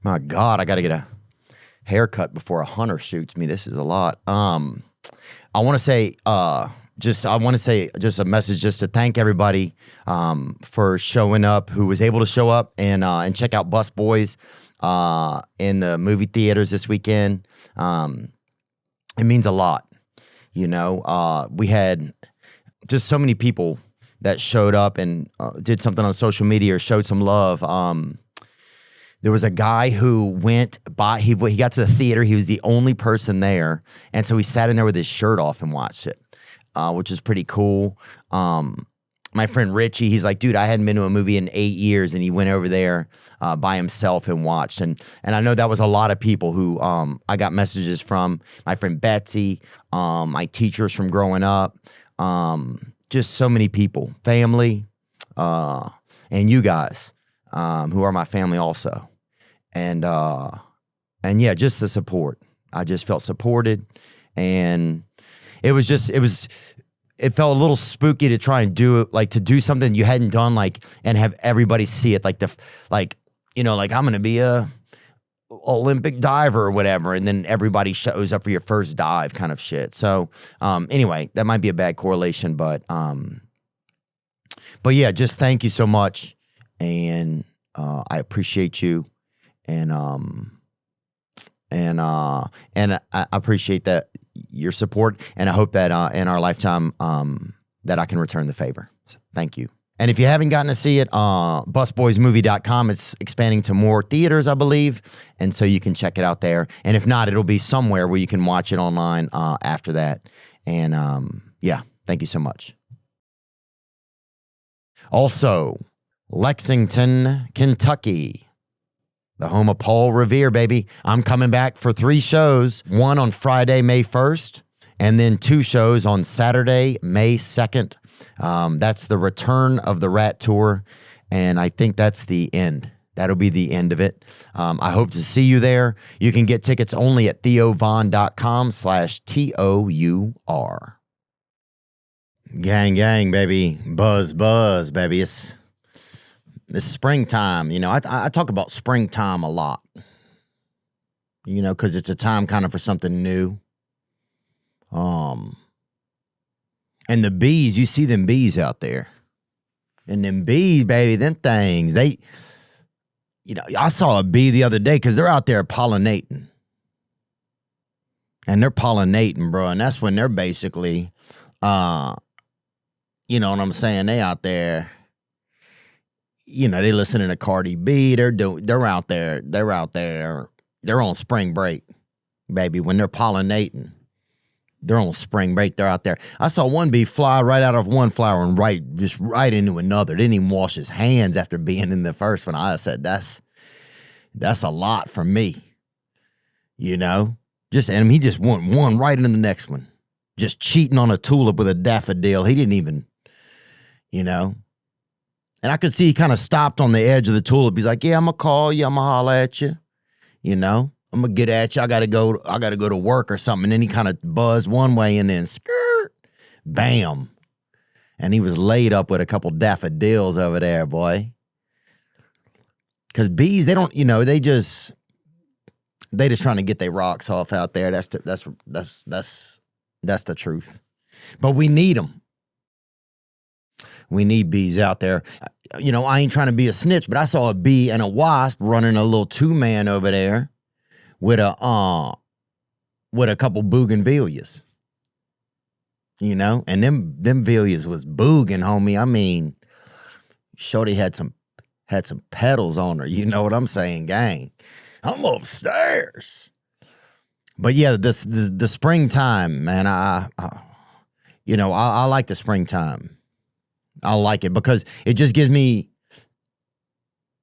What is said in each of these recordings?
My God, I got to get a haircut before a hunter shoots me. This is a lot. I want to say just a message just to thank everybody for showing up, who was able to show up and check out Bus Boys in the movie theaters this weekend. It means a lot. We had just so many people that showed up and did something on social media or showed some love. There was a guy who went by, he got to the theater. He was the only person there. And so he sat in there with his shirt off and watched it, which is pretty cool. My friend Richie, he's like, dude, I hadn't been to a movie in 8 years. And he went over there by himself and watched. And I know that was a lot of people who I got messages from. My friend Betsy, my teachers from growing up, just so many people, family, and you guys. Who are my family also. And yeah, just the support. I just felt supported, and it felt a little spooky to try and do it, like to do something you hadn't done, like, and have everybody see it, like I'm going to be a Olympic diver or whatever. And then everybody shows up for your first dive kind of shit. So, anyway, that might be a bad correlation, but yeah, just thank you so much. And I appreciate you, and I appreciate that your support, and I hope that in our lifetime that I can return the favor. So thank you. And if you haven't gotten to see it, busboysmovie.com, it's expanding to more theaters, I believe, and so you can check it out there. And if not, it'll be somewhere where you can watch it online after that. And yeah, thank you so much. Also, Lexington, Kentucky, the home of Paul Revere, baby. I'm coming back for 3 shows, one on Friday, May 1st, and then 2 shows on Saturday, May 2nd. That's the return of the Rat Tour, and I think that's the end. That'll be the end of it. I hope to see you there. You can get tickets only at theovon.com/TOUR. Gang, gang, baby. Buzz, buzz, baby. It's springtime. I talk about springtime a lot, because it's a time kind of for something new. And the bees, you see them bees out there. And them bees, baby, them things, I saw a bee the other day because they're out there pollinating. And they're pollinating, bro. And that's when they're basically, you know what I'm saying? They out there. They listening to Cardi B. They're out there. They're on spring break, baby. When they're pollinating, they're on spring break. They're out there. I saw one bee fly right out of one flower and right into another. Didn't even wash his hands after being in the first one. I said, that's a lot for me. He just went one right into the next one. Just cheating on a tulip with a daffodil. He didn't even, And I could see he kind of stopped on the edge of the tulip. He's like, yeah, I'm going to call you. I'm going to holler at you. I'm going to get at you. I got to go to work or something. And then he kind of buzzed one way and then skirt, bam. And he was laid up with a couple daffodils over there, boy. Because bees, they don't, they just trying to get their rocks off out there. That's the truth. But we need them. We need bees out there. I ain't trying to be a snitch, but I saw a bee and a wasp running a little 2-man over there with a couple bougainvilleas. And them villias was booging, homie. I mean, shorty had some petals on her. You know what I'm saying, gang? I'm upstairs. But yeah, the springtime, man. I like the springtime. I like it because it just gives me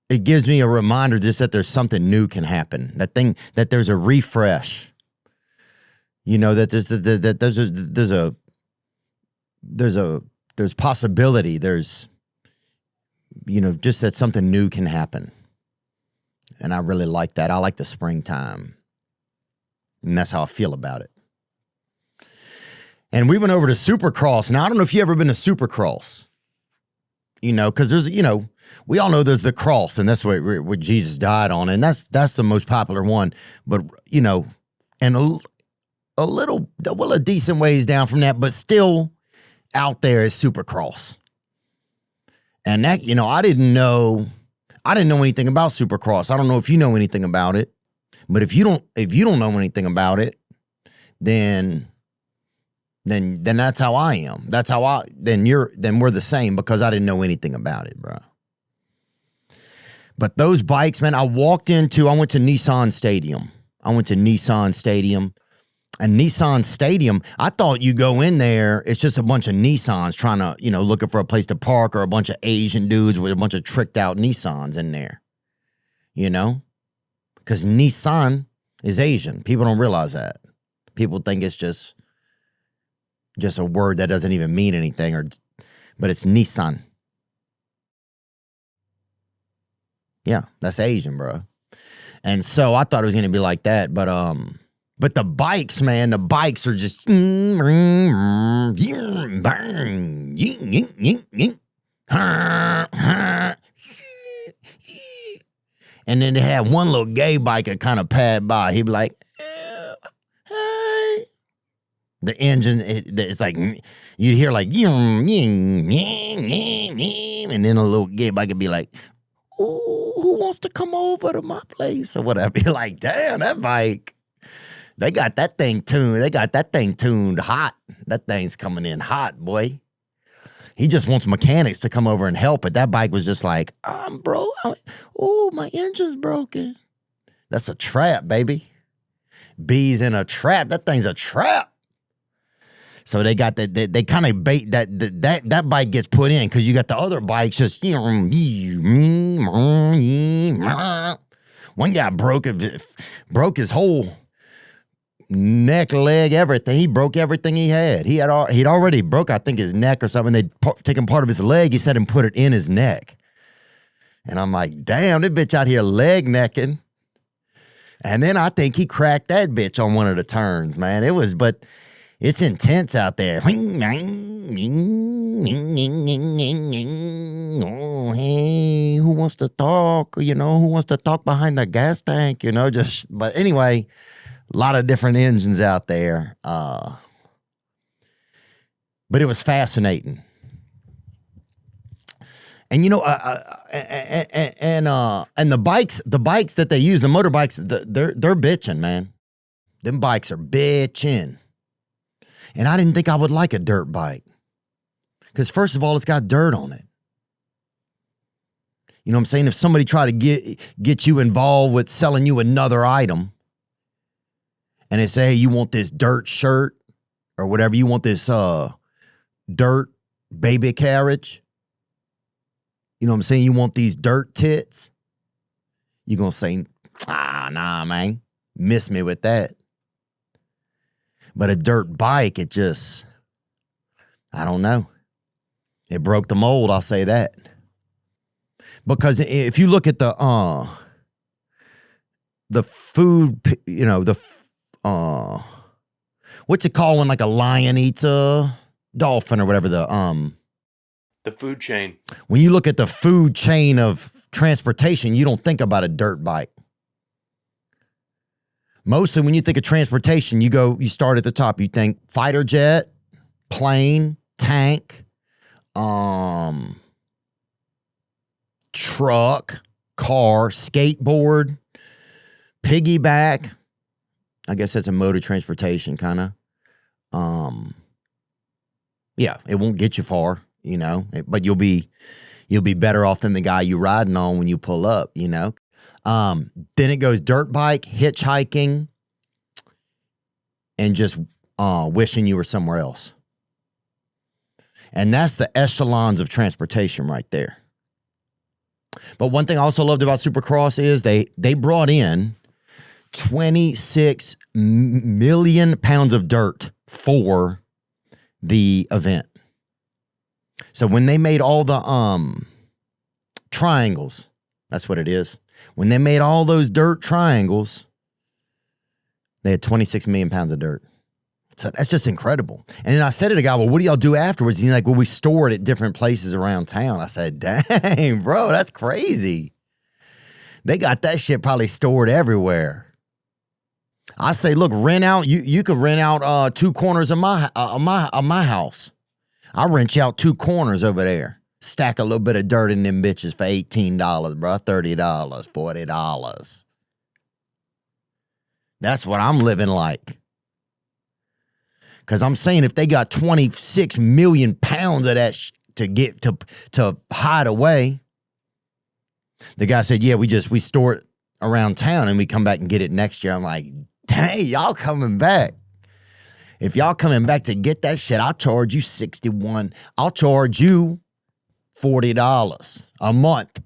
a reminder just that there's something new can happen. That there's a refresh. That there's possibility. There's just that something new can happen. And I really like that. I like the springtime. And that's how I feel about it. And we went over to Supercross. Now, I don't know if you've ever been to Supercross. You know, because there's, you know, we all know there's the cross, and that's what Jesus died on, and that's the most popular one. But, you know, and a little, well, a decent ways down from that, but still out there is Supercross. And that, you know, I didn't know anything about Supercross. I don't know if you know anything about it, but if you don't know anything about it, then that's how I am. Then we're the same, because I didn't know anything about it, bro. But those bikes, man, I went to Nissan Stadium. And Nissan Stadium, I thought you go in there, it's just a bunch of Nissans trying to, you know, looking for a place to park, or a bunch of Asian dudes with a bunch of tricked out Nissans in there, you know? Because Nissan is Asian. People don't realize that. People think it's just a word that doesn't even mean anything, but it's Nissan. Yeah, that's Asian, bro. And so I thought it was going to be like that, but the bikes, man, the bikes are just and then they had one little gay bike that kind of pad by. He'd be like, hey. The engine, it's like, you'd hear like, and then a little gay bike would be like, ooh, who wants to come over to my place or whatever. You're like, damn, that bike. They got that thing tuned. They got that thing tuned hot. That thing's coming in hot, boy. He just wants mechanics to come over and help. But that bike was just like, bro, oh, my engine's broken. That's a trap, baby. Bees in a trap. That thing's a trap. So they got that. They kind of bait that bike gets put in, because you got the other bikes just. One guy broke his whole neck, leg, everything. He broke everything he had. He'd already broke, I think, his neck or something. They'd taken part of his leg, he said, and put it in his neck. And I'm like, damn, this bitch out here leg necking. And then I think he cracked that bitch on one of the turns, man. But it's intense out there. Oh, hey, who wants to talk? You know, who wants to talk behind the gas tank? You know, but anyway, a lot of different engines out there. But it was fascinating. And you know, and the bikes that they use, the motorbikes, they're bitching, man. Them bikes are bitching. And I didn't think I would like a dirt bike, because first of all, it's got dirt on it. You know what I'm saying? If somebody tried to get you involved with selling you another item, and they say, hey, you want this dirt shirt or whatever, you want this dirt baby carriage, you know what I'm saying? You want these dirt tits, you're going to say, nah, man, miss me with that. But a dirt bike, it just, I don't know. It broke the mold, I'll say that. Because if you look at the food, you know, what's it called when like a lion eats a dolphin or whatever, the food chain. When you look at the food chain of transportation, you don't think about a dirt bike. Mostly when you think of transportation, you start at the top. You think fighter jet, plane, tank, truck, car, skateboard, piggyback. I guess that's a mode of transportation, kind of. Yeah, it won't get you far, you know, but you'll be better off than the guy you riding on when you pull up, you know. Then it goes dirt bike, hitchhiking, and just wishing you were somewhere else. And that's the echelons of transportation right there. But one thing I also loved about Supercross is they brought in 26 million pounds of dirt for the event. So when they made all the triangles, that's what it is. When they made all those dirt triangles, they had 26 million pounds of dirt. So that's just incredible. And then I said to the guy, well, what do y'all do afterwards? And he's like, well, we store it at different places around town. I said, dang, bro, that's crazy. They got that shit probably stored everywhere. I say, look, rent out. You could rent out 2 corners of my house. I'll rent you out 2 corners over there. Stack a little bit of dirt in them bitches for $18, bro. $30, $40. That's what I'm living like. Because I'm saying if they got 26 million pounds of that to get to hide away, the guy said, yeah, we store it around town and we come back and get it next year. I'm like, dang, y'all coming back. If y'all coming back to get that shit, I'll charge you $61. I'll charge you $40 a month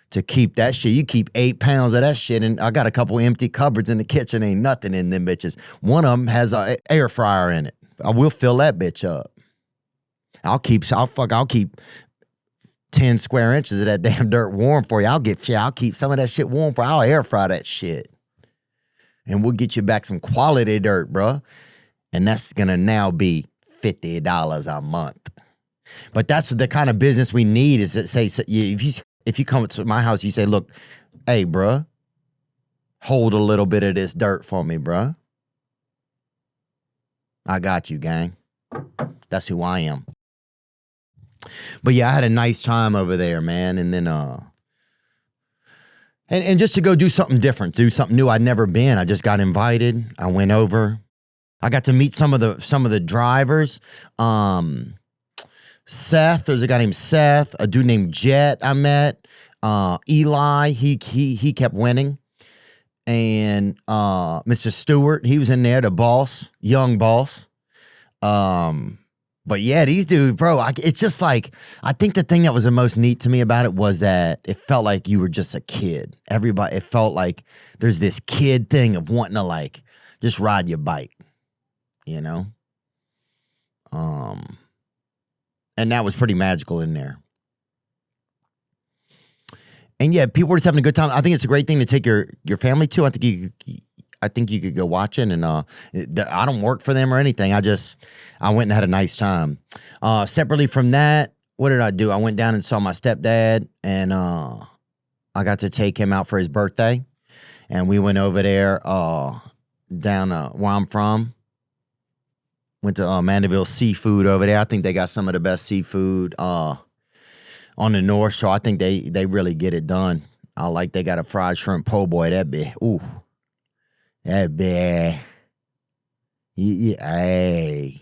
to keep that shit. You keep 8 pounds of that shit, and I got a couple empty cupboards in the kitchen. Ain't nothing in them bitches. One of them has an air fryer in it. I will fill that bitch up. I'll keep 10 square inches of that damn dirt warm for you. I'll keep some of that shit warm for you. I'll air fry that shit. And we'll get you back some quality dirt, bro. And that's gonna now be $50 a month. But that's the kind of business we need. Is that say if you come to my house, you say, look, hey, bruh, hold a little bit of this dirt for me, bruh. I got you, gang. That's who I am. But yeah, I had a nice time over there, man. And then, and just to go do something different, do something new. I'd never been. I just got invited. I went over. I got to meet some of the drivers. Seth, there's a guy named Seth, a dude named Jet I met, Eli, he kept winning, and Mr. Stewart, he was in there, the boss, young boss. But yeah, these dudes, bro, it's just like, I think the thing that was the most neat to me about it was that it felt like you were just a kid. It felt like there's this kid thing of wanting to like just ride your bike, you know? And that was pretty magical in there. And yeah, people were just having a good time. I think it's a great thing to take your family to. I think you could go watch it. And I don't work for them or anything. I went and had a nice time. Separately from that, what did I do? I went down and saw my stepdad, and I got to take him out for his birthday. And we went over there down where I'm from. Went to Mandeville Seafood over there. I think they got some of the best seafood on the North Shore. I think they really get it done. They got a fried shrimp po' boy. That be, ooh, that be, hey.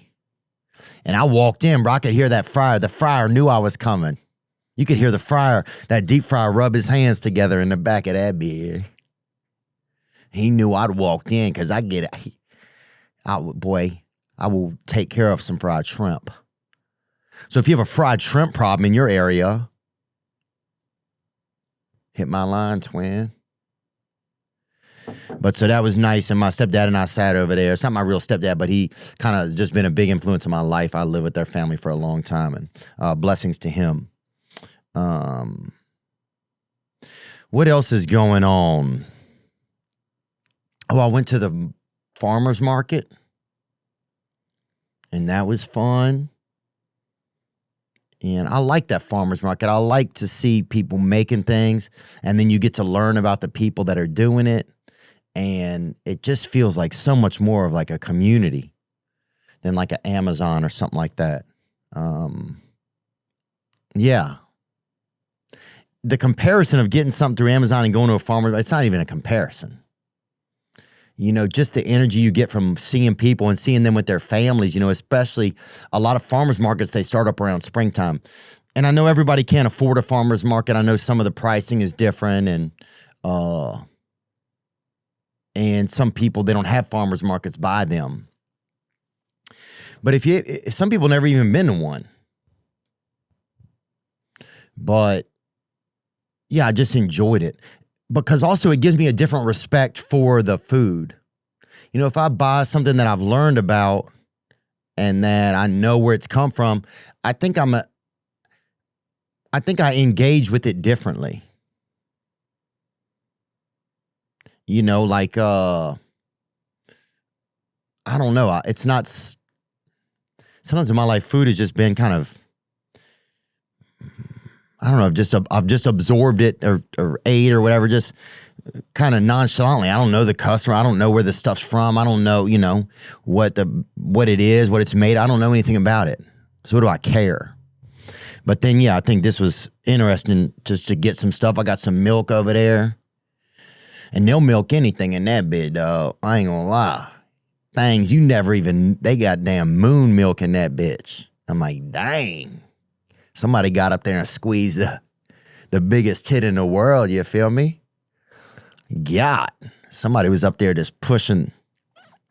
And I walked in, bro. I could hear that fryer. The fryer knew I was coming. You could hear the fryer, that deep fryer, rub his hands together in the back of that beer. He knew I'd walked in because I get it. I will take care of some fried shrimp. So if you have a fried shrimp problem in your area, hit my line, twin. But so that was nice. And my stepdad and I sat over there. It's not my real stepdad, but he kind of just been a big influence in my life. I lived with their family for a long time, and blessings to him. What else is going on? Oh, I went to the farmer's market. And that was fun. And I like that farmer's market. I like to see people making things. And then you get to learn about the people that are doing it. And it just feels like so much more of like a community than like an Amazon or something like that. Yeah. The comparison of getting something through Amazon and going to a farmer, it's not even a comparison. You know, just the energy you get from seeing people and seeing them with their families, you know, especially a lot of farmers markets, they start up around springtime. And I know everybody can't afford a farmer's market. I know some of the pricing is different, and some people, they don't have farmers markets by them. But if some people never even been to one. But yeah, I just enjoyed it. Because also it gives me a different respect for the food. You know, if I buy something that I've learned about and that I know where it's come from, I think I engage with it differently. You know, like I don't know. It's not. Sometimes in my life, food has just been kind of. I don't know. I've just absorbed it or ate or whatever. Just kind of nonchalantly. I don't know the customer. I don't know where the stuff's from. I don't know, what it is, what it's made. I don't know anything about it. So what do I care? But then, I think this was interesting just to get some stuff. I got some milk over there. And they'll milk anything in that bit, dog. I ain't gonna lie. Things they got damn moon milk in that bitch. I'm like, dang. Somebody got up there and squeezed the biggest tit in the world, you feel me? God, somebody was up there just pushing,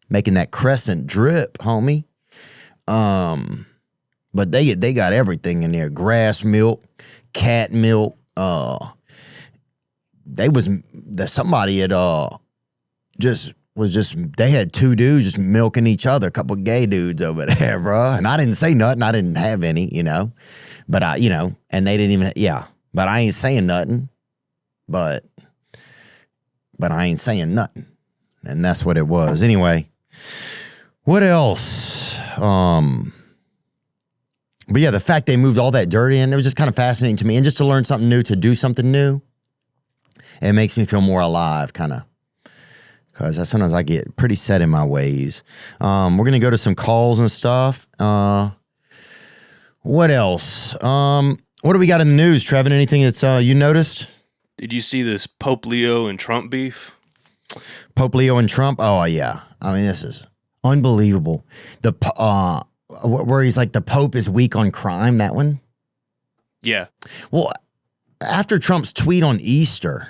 making that crescent drip, homie. But they got everything in there. Grass milk, cat milk. Somebody had they had two dudes just milking each other, a couple of gay dudes over there, bro. And I didn't say nothing. I didn't have any, but and they didn't even, but I ain't saying nothing, but I ain't saying nothing. And that's what it was. Anyway, what else? But the fact they moved all that dirt in, it was just kind of fascinating to me. And just to learn something new, to do something new, it makes me feel more alive, kind of. Because sometimes I get pretty set in my ways. We're going to go to some calls and stuff. What else? What do we got in the news, Trevin? Anything that's you noticed? Did you see this Pope Leo and Trump beef? Pope Leo and Trump? Oh, yeah. I mean, this is unbelievable. Where he's like, the Pope is weak on crime, that one? Yeah. Well, after Trump's tweet on Easter,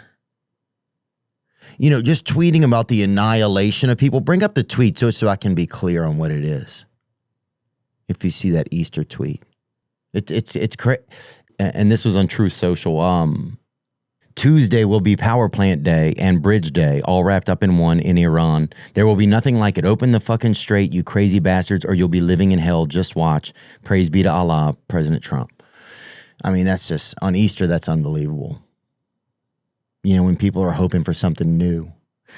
just tweeting about the annihilation of people, bring up the tweet so I can be clear on what it is. If you see that Easter tweet. It's crazy. And this was on Truth Social. Tuesday will be Power Plant Day and Bridge Day, all wrapped up in one in Iran. There will be nothing like it. Open the fucking straight, you crazy bastards, or you'll be living in hell. Just watch. Praise be to Allah, President Trump. I mean, that's just, on Easter, that's unbelievable. When people are hoping for something new.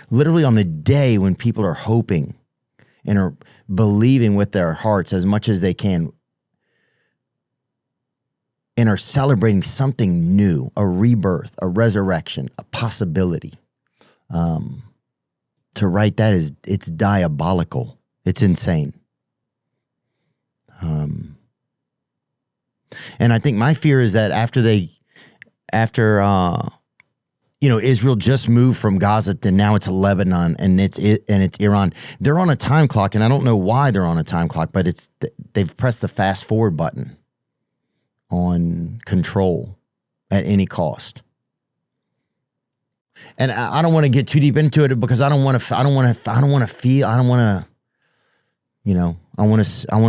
Literally on the day when people are hoping and are believing with their hearts as much as they can and are celebrating something new, a rebirth, a resurrection, a possibility. To write that it's diabolical. It's insane. And I think my fear is that after Israel just moved from Gaza to now it's Lebanon and it's Iran. They're on a time clock, and I don't know why they're on a time clock, but they've pressed the fast forward button on control at any cost. And I don't want to get too deep into it because I want to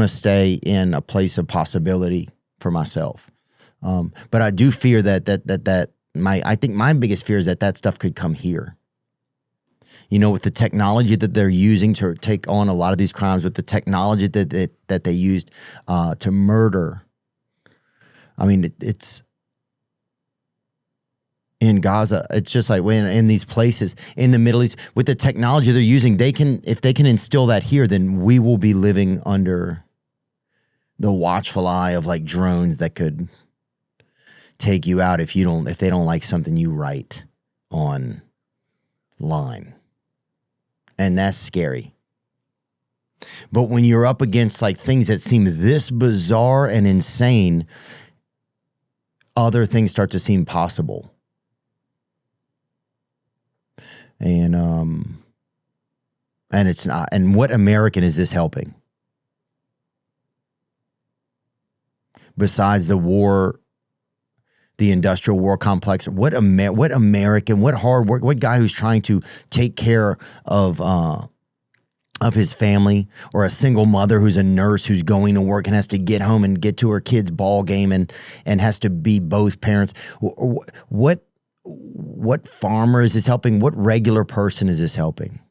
stay in a place of possibility for myself. But I do fear that I think my biggest fear is that stuff could come here. With the technology that they're using to take on a lot of these crimes, with the technology that they used to murder. I mean, it's in Gaza. It's just like when in these places in the Middle East, with the technology they're using, if they can instill that here, then we will be living under the watchful eye of like drones that could take you out if they don't like something you write online. And that's scary. But when you're up against like things that seem this bizarre and insane, other things start to seem possible. And it's not. And what American is this helping? Besides the war, the industrial war complex, what American, what hard work, what guy who's trying to take care of his family, or a single mother who's a nurse who's going to work and has to get home and get to her kid's ball game and has to be both parents. What farmer is this helping? What regular person is this helping?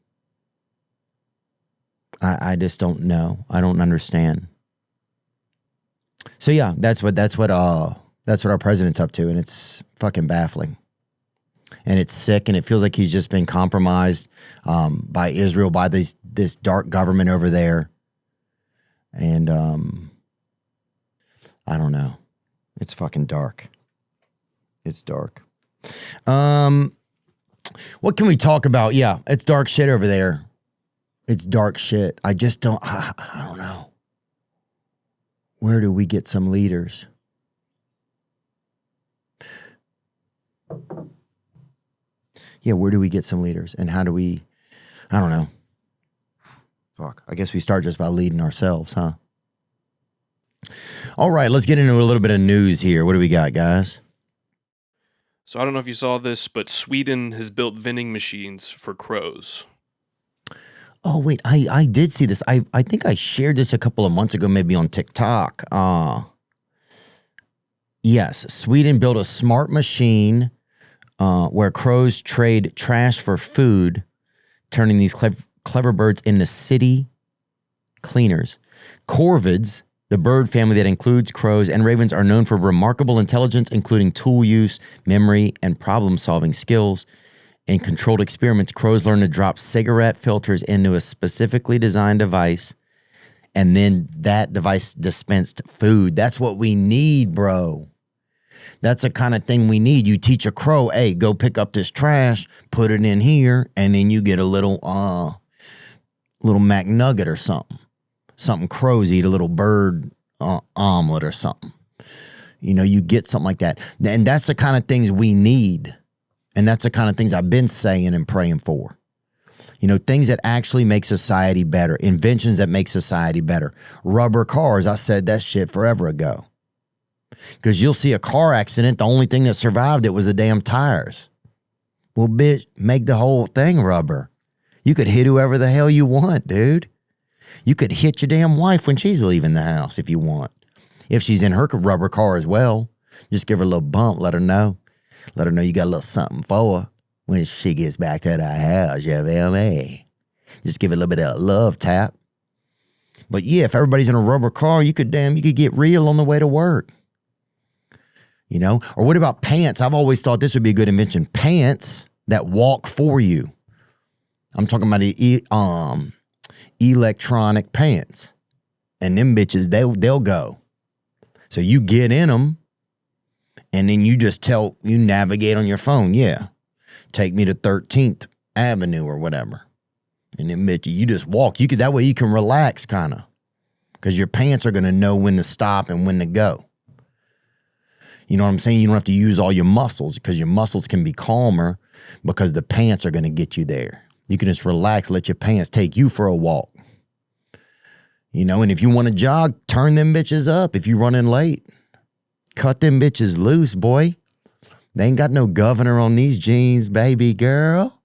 I just don't know. I don't understand. So yeah, that's what our president's up to, and it's fucking baffling. And it's sick, and it feels like he's just been compromised by Israel, by this this dark government over there. And I don't know. It's fucking dark. It's dark. What can we talk about? Yeah, it's dark shit over there. It's dark shit. I just don't, I don't know. Where do we get some leaders? Yeah, where do we get some leaders? And how do we, I don't know. Fuck, I guess we start just by leading ourselves, huh? All right, let's get into a little bit of news here. What do we got, guys? So I don't know if you saw this, but Sweden has built vending machines for crows. Oh, wait, I did see this. I think I shared this a couple of months ago, maybe on TikTok. Yes, Sweden built a smart machine where crows trade trash for food, turning these clever birds into city cleaners. Corvids, the bird family that includes crows and ravens, are known for remarkable intelligence, including tool use, memory, and problem-solving skills. In controlled experiments, crows learn to drop cigarette filters into a specifically designed device, and then that device dispensed food. That's what we need, bro. That's the kind of thing we need. You teach a crow, hey, go pick up this trash, put it in here, and then you get a little McNugget or something. Something crows eat, a little bird omelet or something. You know, you get something like that. And that's the kind of things we need. And that's the kind of things I've been saying and praying for. You know, things that actually make society better. Inventions that make society better. Rubber cars, I said that shit forever ago. Because you'll see a car accident, the only thing that survived it was the damn tires. Well, bitch, make the whole thing rubber. You could hit whoever the hell you want, dude. You could hit your damn wife when she's leaving the house if you want. If she's in her rubber car as well, just give her a little bump, let her know. Let her know you got a little something for her when she gets back to the house, you feel me? Just give it a little bit of a love tap. But yeah, if everybody's in a rubber car, you could get real on the way to work. You know? Or what about pants? I've always thought this would be a good invention. Pants that walk for you. I'm talking about the electronic pants. And them bitches, they'll go. So you get in them, and then you just you navigate on your phone. Yeah. Take me to 13th Avenue or whatever. And then bitch, you just walk. That way you can relax kind of. Because your pants are going to know when to stop and when to go. You know what I'm saying? You don't have to use all your muscles because your muscles can be calmer because the pants are going to get you there. You can just relax, let your pants take you for a walk. You know, and if you want to jog, turn them bitches up. If you're running late, cut them bitches loose, boy. They ain't got no governor on these jeans, baby girl.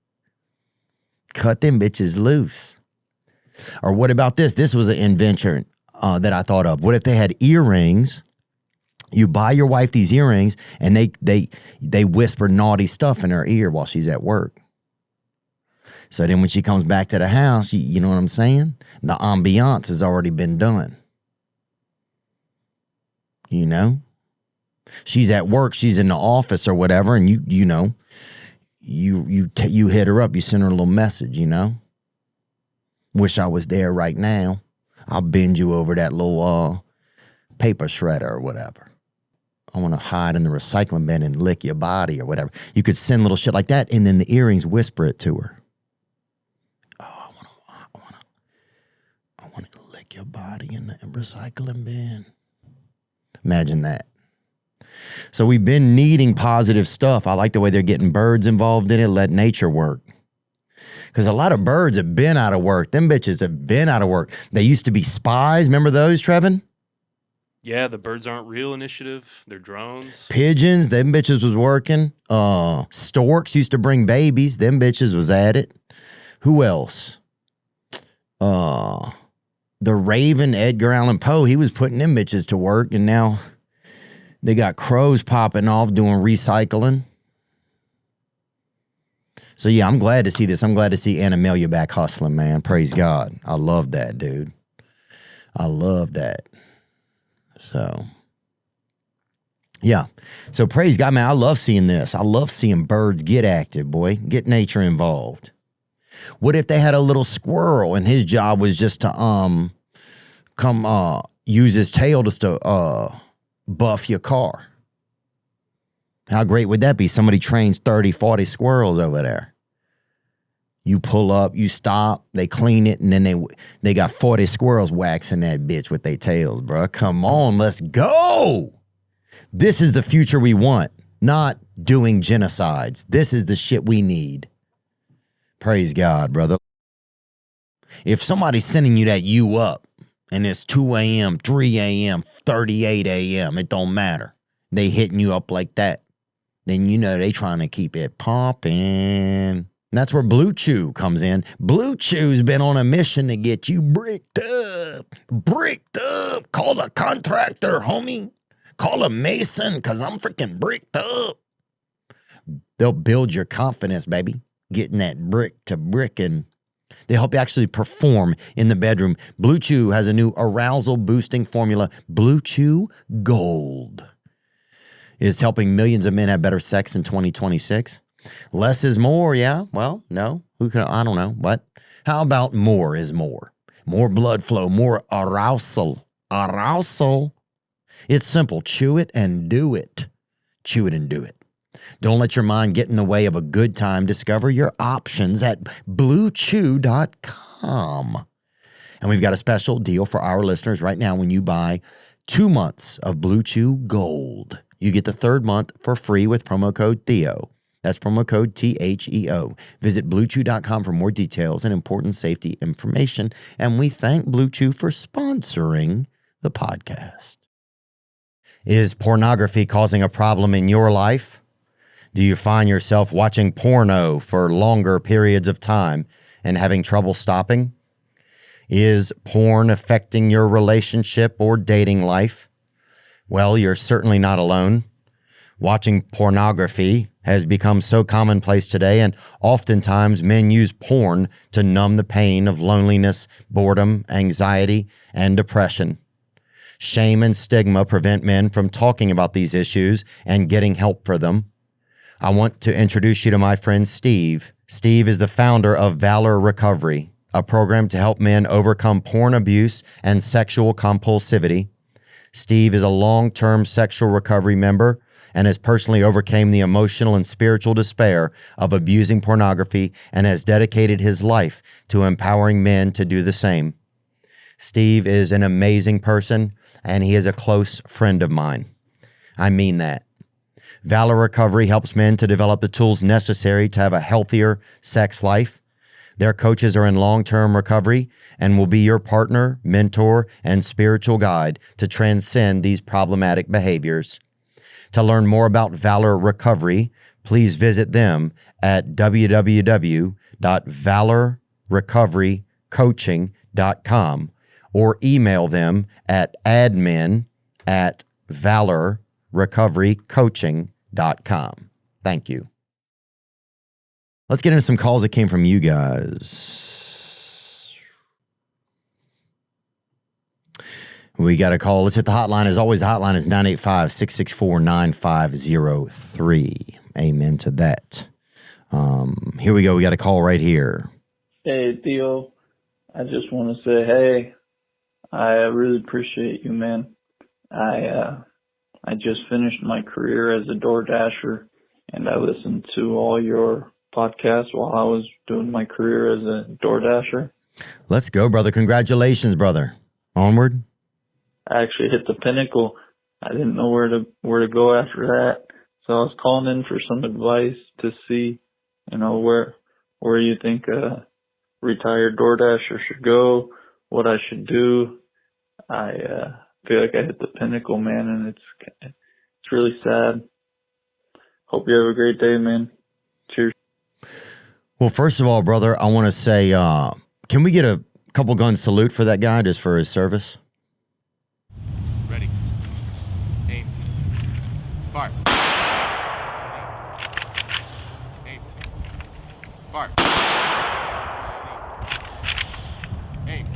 Cut them bitches loose. Or what about this? This was an invention that I thought of. What if they had earrings? You buy your wife these earrings, and they whisper naughty stuff in her ear while she's at work. So then when she comes back to the house, you know what I'm saying? The ambiance has already been done. You know? She's at work, she's in the office or whatever, and you hit her up, you send her a little message, you know? Wish I was there right now. I'll bend you over that little paper shredder or whatever. I want to hide in the recycling bin and lick your body or whatever. You could send little shit like that, and then the earrings whisper it to her. Oh, I want to lick your body in the recycling bin. Imagine that. So we've been needing positive stuff. I like the way they're getting birds involved in it. Let nature work. Because a lot of birds have been out of work. Them bitches have been out of work. They used to be spies. Remember those, Trevin? Yeah, the Birds Aren't Real initiative. They're drones. Pigeons, them bitches was working. Storks used to bring babies. Them bitches was at it. Who else? The Raven, Edgar Allan Poe, he was putting them bitches to work, and now they got crows popping off doing recycling. So yeah, I'm glad to see this. I'm glad to see Animalia back hustling, man. Praise God. I love that, dude. I love that. So, yeah. So praise God, man. I love seeing this. I love seeing birds get active, boy. Get nature involved. What if they had a little squirrel and his job was just to come use his tail just to buff your car? How great would that be? Somebody trains 30, 40 squirrels over there. You pull up, you stop, they clean it, and then they got 40 squirrels waxing that bitch with their tails, bro. Come on, let's go. This is the future we want, not doing genocides. This is the shit we need. Praise God, brother. If somebody's sending you that you up, and it's 2 a.m., 3 a.m., 38 a.m., it don't matter. They hitting you up like that. Then you know they trying to keep it popping. That's where Blue Chew comes in. Blue Chew's been on a mission to get you bricked up. Bricked up. Call a contractor, homie. Call a mason, because I'm freaking bricked up. They'll build your confidence, baby. Getting that brick to brick, and they help you actually perform in the bedroom. Blue Chew has a new arousal boosting formula. Blue Chew Gold is helping millions of men have better sex in 2026. Less is more, yeah? Well, no. I don't know. What? How about more is more? More blood flow, more arousal. Arousal. It's simple. Chew it and do it. Chew it and do it. Don't let your mind get in the way of a good time. Discover your options at bluechew.com. And we've got a special deal for our listeners right now. When you buy 2 months of Blue Chew Gold, you get the third month for free with promo code Theo. That's promo code THEO. Visit bluechew.com for more details and important safety information. And we thank Blue Chew for sponsoring the podcast. Is pornography causing a problem in your life? Do you find yourself watching porno for longer periods of time and having trouble stopping? Is porn affecting your relationship or dating life? Well, you're certainly not alone. Watching pornography has become so commonplace today, and oftentimes men use porn to numb the pain of loneliness, boredom, anxiety, and depression. Shame and stigma prevent men from talking about these issues and getting help for them. I want to introduce you to my friend Steve. Steve is the founder of Valor Recovery, a program to help men overcome porn abuse and sexual compulsivity. Steve is a long-term sexual recovery member and has personally overcome the emotional and spiritual despair of abusing pornography and has dedicated his life to empowering men to do the same. Steve is an amazing person, and he is a close friend of mine. I mean that. Valor Recovery helps men to develop the tools necessary to have a healthier sex life. Their coaches are in long-term recovery and will be your partner, mentor, and spiritual guide to transcend these problematic behaviors. To learn more about Valor Recovery, please visit them at www.valorrecoverycoaching.com or email them at admin@valorrecoverycoaching.com. Thank you. Let's get into some calls that came from you guys. We got a call. Let's hit the hotline. As always, the hotline is 985-664-9503. Amen to that. Here we go. We got a call right here. Hey, Theo. I just want to say, hey, I really appreciate you, man. I just finished my career as a door dasher, and I listened to all your podcasts while I was doing my career as a door dasher. Let's go, brother. Congratulations, brother. Onward. I actually hit the pinnacle. I didn't know where to go after that, so I was calling in for some advice to see, where you think a retired door dasher should go, what I should do. I feel like I hit the pinnacle, man, and it's really sad. Hope you have a great day, man. Cheers. Well, first of all, brother, I want to say, can we get a couple gun salute for that guy just for his service? Ready. Aim. Fire. Aim. Fire. Aim.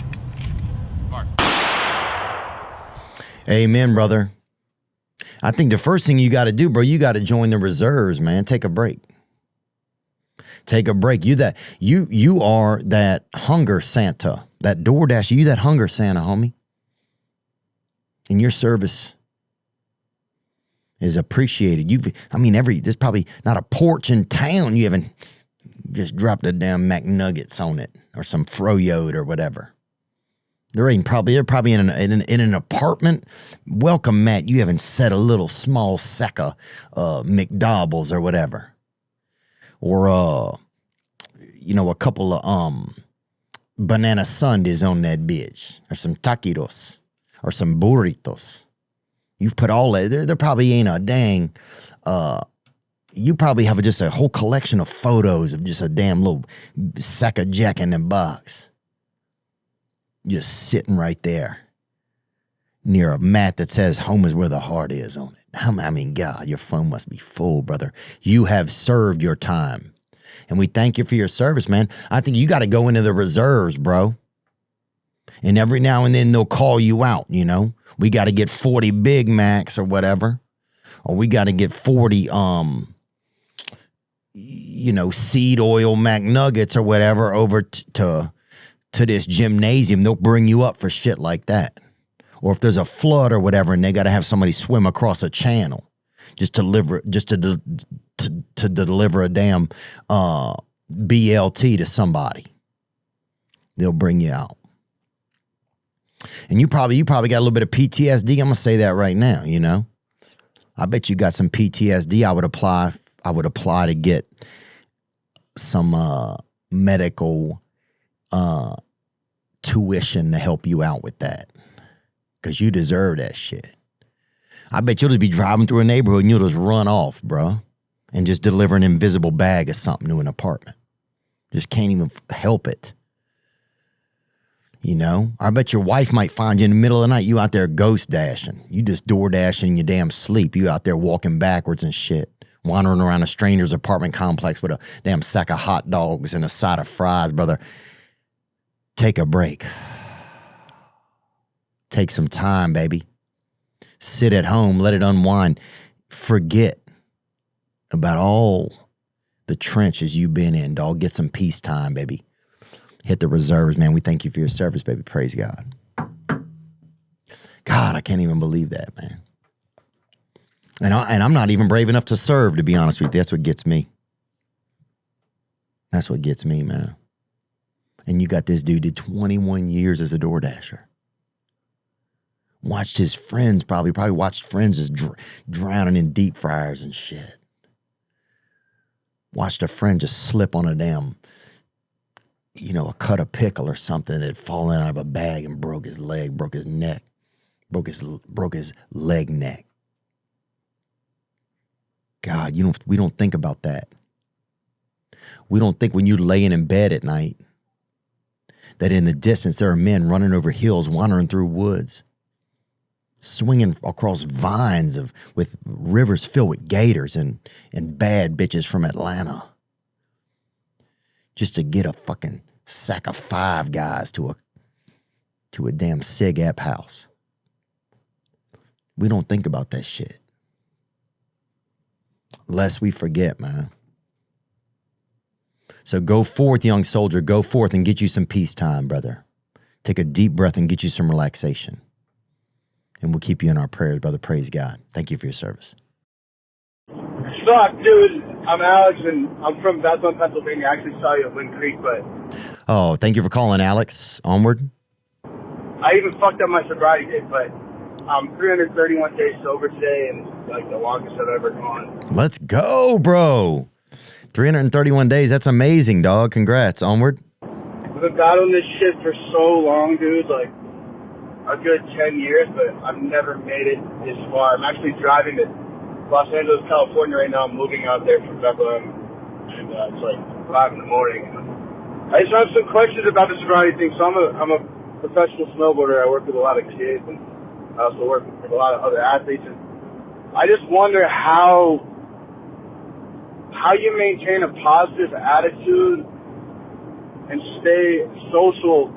Fire. Amen, brother. I think the first thing you got to do, bro, you got to join the reserves, man. Take a break. Take a break. You are that hunger Santa, that DoorDash. You that hunger Santa, homie. And your service is appreciated. There's probably not a porch in town you haven't just dropped a damn McNuggets on it or some froyo or whatever. They're probably in an apartment. Welcome, Matt. You haven't set a little small sack of McDoubles or whatever, or a couple of banana sundaes on that bitch, or some taquitos, or some burritos. You've put all that. There probably ain't a dang. You probably have just a whole collection of photos of just a damn little sack of Jack in the Box. Just sitting right there near a mat that says home is where the heart is on it. God, your phone must be full, brother. You have served your time. And we thank you for your service, man. I think you got to go into the reserves, bro. And every now and then they'll call you out, We got to get 40 Big Macs or whatever. Or we got to get 40, seed oil McNuggets or whatever over to this gymnasium. They'll bring you up for shit like that. Or if there's a flood or whatever and they got to have somebody swim across a channel just to deliver a damn BLT to somebody, they'll bring you out. And you probably got a little bit of PTSD. I'm going to say that right now, I bet you got some PTSD. I would apply to get some medical tuition to help you out with that, because you deserve that shit. I bet you'll just be driving through a neighborhood and you'll just run off, bro, and just deliver an invisible bag of something to an apartment. Just can't even help it. I bet your wife might find you in the middle of the night. You out there ghost dashing. You just door dashing in your damn sleep. You out there walking backwards and shit, wandering around a stranger's apartment complex with a damn sack of hot dogs and a side of fries, brother. Take a break. Take some time, baby. Sit at home. Let it unwind. Forget about all the trenches you've been in, dog. Get some peace time, baby. Hit the reserves, man. We thank you for your service, baby. Praise God. God, I can't even believe that, man. And I'm not even brave enough to serve, to be honest with you. That's what gets me. That's what gets me, man. And you got this dude did 21 years as a DoorDasher. Watched his friends, probably watched friends just drowning in deep fryers and shit. Watched a friend just slip on a damn, a cut of pickle or something that had fallen out of a bag and broke his leg, broke his neck, broke his leg neck. God, we don't think about that. We don't think when you're laying in bed at night that in the distance there are men running over hills, wandering through woods, swinging across vines with rivers filled with gators and bad bitches from Atlanta, just to get a fucking sack of Five Guys to a damn Sig Ep house. We don't think about that shit. Lest we forget, man. So go forth, young soldier. Go forth and get you some peace time, brother. Take a deep breath and get you some relaxation. And we'll keep you in our prayers, brother. Praise God. Thank you for your service. Suck, dude. I'm Alex, and I'm from Bethlehem, Pennsylvania. I actually saw you at Wind Creek, but... Oh, thank you for calling, Alex. Onward. I even fucked up my sobriety date, but I'm 331 days sober today, and it's like the longest I've ever gone. Let's go, bro. 331 days. That's amazing, dog. Congrats. Onward. I've been battling this shit for so long, dude. Like, a good 10 years, but I've never made it this far. I'm actually driving to Los Angeles, California right now. I'm moving out there from Bethlehem, and it's like 5 in the morning. I just have some questions about the sobriety thing. So I'm a professional snowboarder. I work with a lot of kids, and I also work with a lot of other athletes. And I just wonder how you maintain a positive attitude and stay social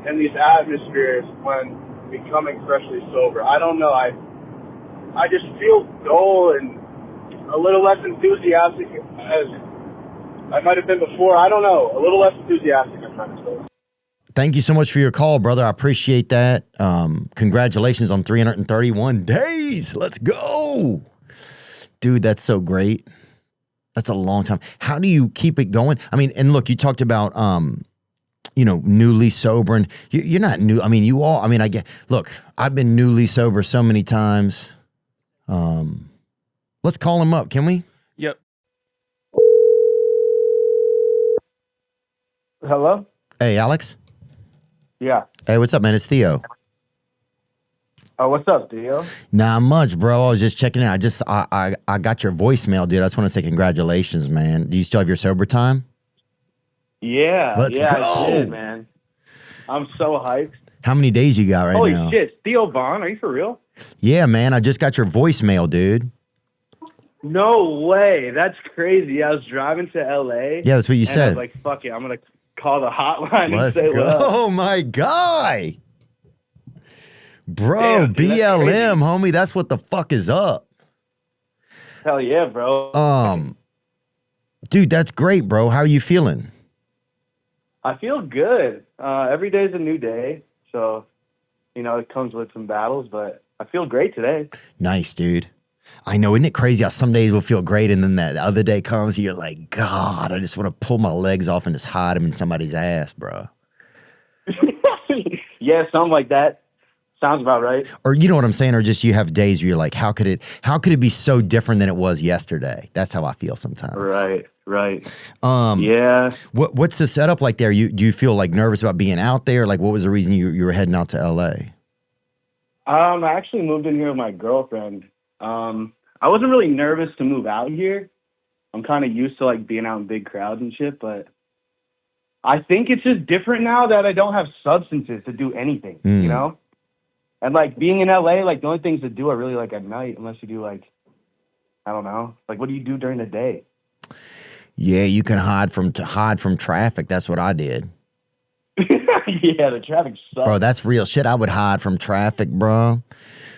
in these atmospheres when becoming freshly sober. I don't know. I just feel dull and a little less enthusiastic as I might have been before. I don't know. A little less enthusiastic, I'm trying to say. Thank you so much for your call, brother. I appreciate that. Congratulations on 331 days. Let's go. Dude, that's so great. That's a long time. How do you keep it going? I mean, and look, you talked about, newly sober, and you're not new. I mean, you all, I mean, look, I've been newly sober so many times. Let's call him up. Can we? Yep. Hello? Hey, Alex. Yeah. Hey, what's up, man? It's Theo. Oh, what's up, Theo? Not much, bro. I was just checking in. I got your voicemail, dude. I just want to say congratulations, man. Do you still have your sober time? Yeah. Let's go. I did, man. I'm so hyped. How many days you got right Holy now? shit. Theo Vaughn, are you for real? Yeah, man. I just got your voicemail, dude. No way. That's crazy. I was driving to LA. Yeah, that's what you said. I was like, fuck it. I'm going to call the hotline Let's and say go. what up. Oh, my guy. Bro, Damn, dude, that's BLM, crazy. homie. That's what the fuck is up. Hell yeah, bro. Dude, that's great, bro. How are you feeling? I feel good. Every day's a new day. So, it comes with some battles, but I feel great today. Nice, dude. I know, isn't it crazy how some days will feel great and then that other day comes and you're like, God, I just want to pull my legs off and just hide them in somebody's ass, bro. Yeah, something like that. Sounds about right. Or you know what I'm saying? Or just you have days where you're like, how could it be so different than it was yesterday? That's how I feel sometimes. Right. Yeah. What's the setup like there? Do you feel like nervous about being out there? Like what was the reason you were heading out to LA? I actually moved in here with my girlfriend. I wasn't really nervous to move out here. I'm kind of used to like being out in big crowds and shit, but I think it's just different now that I don't have substances to do anything, you know? And like being in LA, like the only things to do are really like at night, unless you do like, I don't know, like what do you do during the day? Yeah, you can hide from traffic. That's what I did. Yeah, the traffic sucks. Bro, that's real shit. I would hide from traffic, bro.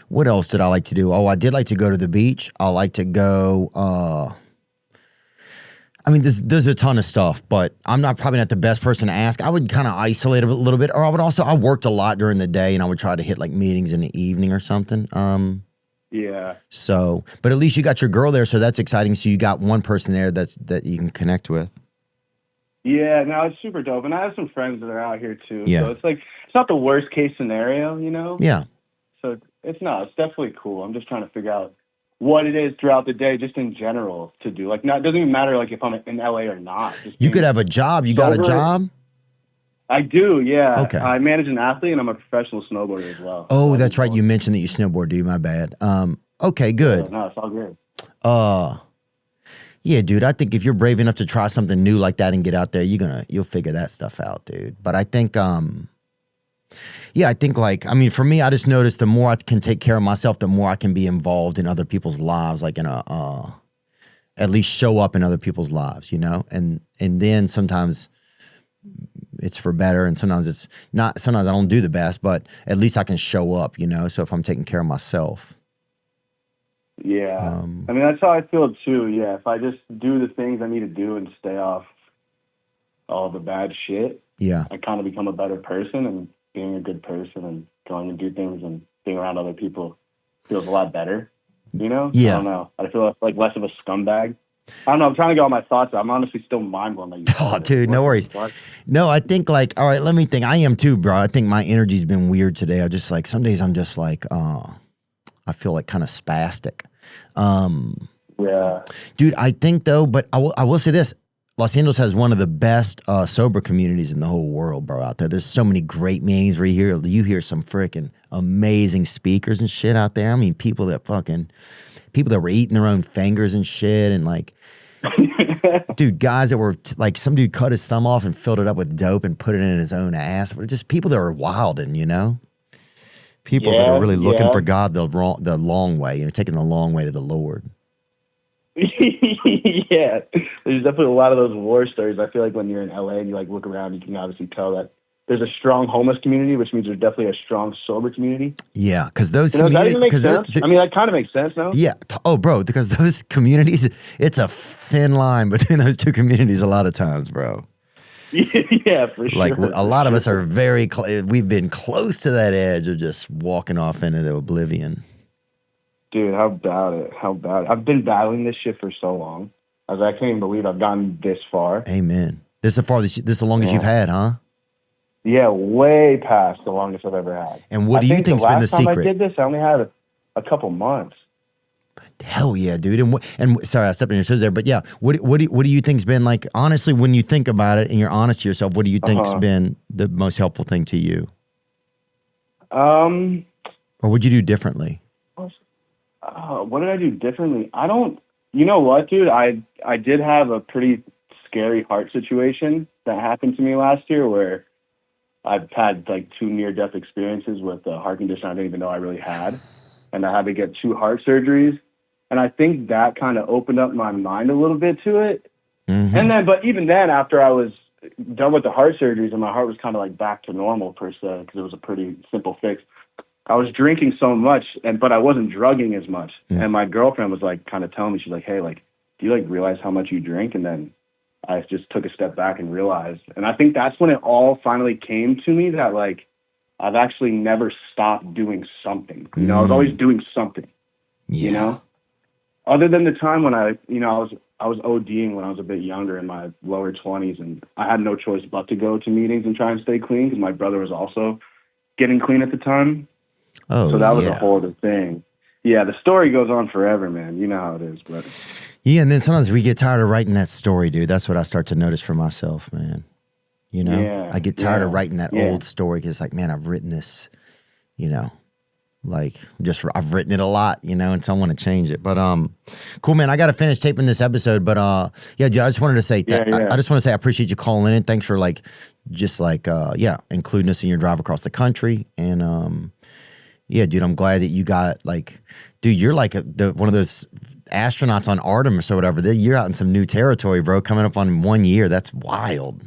What else did I like to do? Oh, I did like to go to the beach. I like to go, I mean, there's a ton of stuff, but I'm probably not the best person to ask. I would kind of isolate a little bit, or I worked a lot during the day, and I would try to hit like meetings in the evening or something. Yeah. So, but at least you got your girl there, so that's exciting. So you got one person there that you can connect with. Yeah, no, it's super dope, and I have some friends that are out here too. Yeah. So it's not the worst case scenario, you know? Yeah. So it's definitely cool. I'm just trying to figure out what it is throughout the day, just in general, to do. Like, it doesn't even matter like if I'm in LA or not. You could have a job. You got a job? I do, yeah. Okay. I manage an athlete, and I'm a professional snowboarder as well. Oh, that's right. You mentioned that you snowboard, dude. My bad. Okay, good. Yeah, no, it's all good. Yeah, dude. I think if you're brave enough to try something new like that and get out there, you'll figure that stuff out, dude. But I think, for me, I just noticed the more I can take care of myself, the more I can be involved in other people's lives, like at least show up in other people's lives, you know? And then sometimes it's for better, and sometimes it's not. Sometimes I don't do the best, but at least I can show up, you know? So if I'm taking care of myself. Yeah. I mean, that's how I feel too. Yeah. If I just do the things I need to do and stay off all the bad shit, yeah, I kind of become a better person, and being a good person and going and do things and being around other people feels a lot better, you know? Yeah. I don't know. I feel like less of a scumbag. I don't know. I'm trying to get all my thoughts out. I'm honestly still mind blown. Like, oh, dude, no worries. No, I think all right, let me think. I am too, bro. I think my energy's been weird today. I just some days I'm just I feel like kind of spastic. Yeah. Dude, I think though, but I will say this. Los Angeles has one of the best sober communities in the whole world, bro, out there. There's so many great meetings where you hear some freaking amazing speakers and shit out there. I mean, people that were eating their own fingers and shit, and dude, guys that were some dude cut his thumb off and filled it up with dope and put it in his own ass. Just people that were wilding, you know? People that are really looking for God the long way, taking the long way to the Lord. Yeah, there's definitely a lot of those war stories. I feel like when you're in LA and you look around, you can obviously tell that there's a strong homeless community, which means there's definitely a strong sober community. Yeah, because those Does that even make communities. sense? I mean, that kind of makes sense, no? Yeah. Oh, bro, because those communities, it's a thin line between those two communities a lot of times, bro. Yeah, for sure. Like a lot of us are we've been close to that edge of just walking off into the oblivion. Dude, how about it? How bad? I've been battling this shit for so long. I can't even believe I've gotten this far. Amen. This is the longest you've had, huh? Yeah, way past the longest I've ever had. And what do you think's been the secret? Last time I did this, I only had a couple months. Hell yeah, dude. And sorry, I stepped on your toes there, but yeah, what do you think's been like? Honestly, when you think about it and you're honest to yourself, what do you think's been the most helpful thing to you? Or would you do differently? What did I do differently? You know what, dude? I did have a pretty scary heart situation that happened to me last year where I've had like 2 near-death experiences with a heart condition I didn't even know I really had. And I had to get 2 heart surgeries. And I think that kind of opened up my mind a little bit to it. Mm-hmm. But even then, after I was done with the heart surgeries and my heart was kind of like back to normal per se, because it was a pretty simple fix, I was drinking so much, but I wasn't drugging as much. Yeah. And my girlfriend was like kind of telling me, she's like, hey, like, do you like realize how much you drink? And then I just took a step back and realized. And I think that's when it all finally came to me that like I've actually never stopped doing something. You know, I was always doing something. Yeah. You know? Other than the time when I was ODing when I was a bit younger in my lower 20s, and I had no choice but to go to meetings and try and stay clean because my brother was also getting clean at the time. Oh, so that was a whole other thing. Yeah, the story goes on forever, man. You know how it is, but yeah, and then sometimes we get tired of writing that story, dude. That's what I start to notice for myself, man. You know, I get tired of writing that old story because, like, man, I've written this, you know, like I've written it a lot, you know, and so I want to change it. But cool, man. I got to finish taping this episode, but yeah, dude, I just wanted to say, I just want to say I appreciate you calling in. Thanks for like, just like, including us in your drive across the country, and yeah, dude, I'm glad that you got like, dude, you're like one of those astronauts on Artemis or whatever. You're out in some new territory, bro. Coming up on 1 year, that's wild.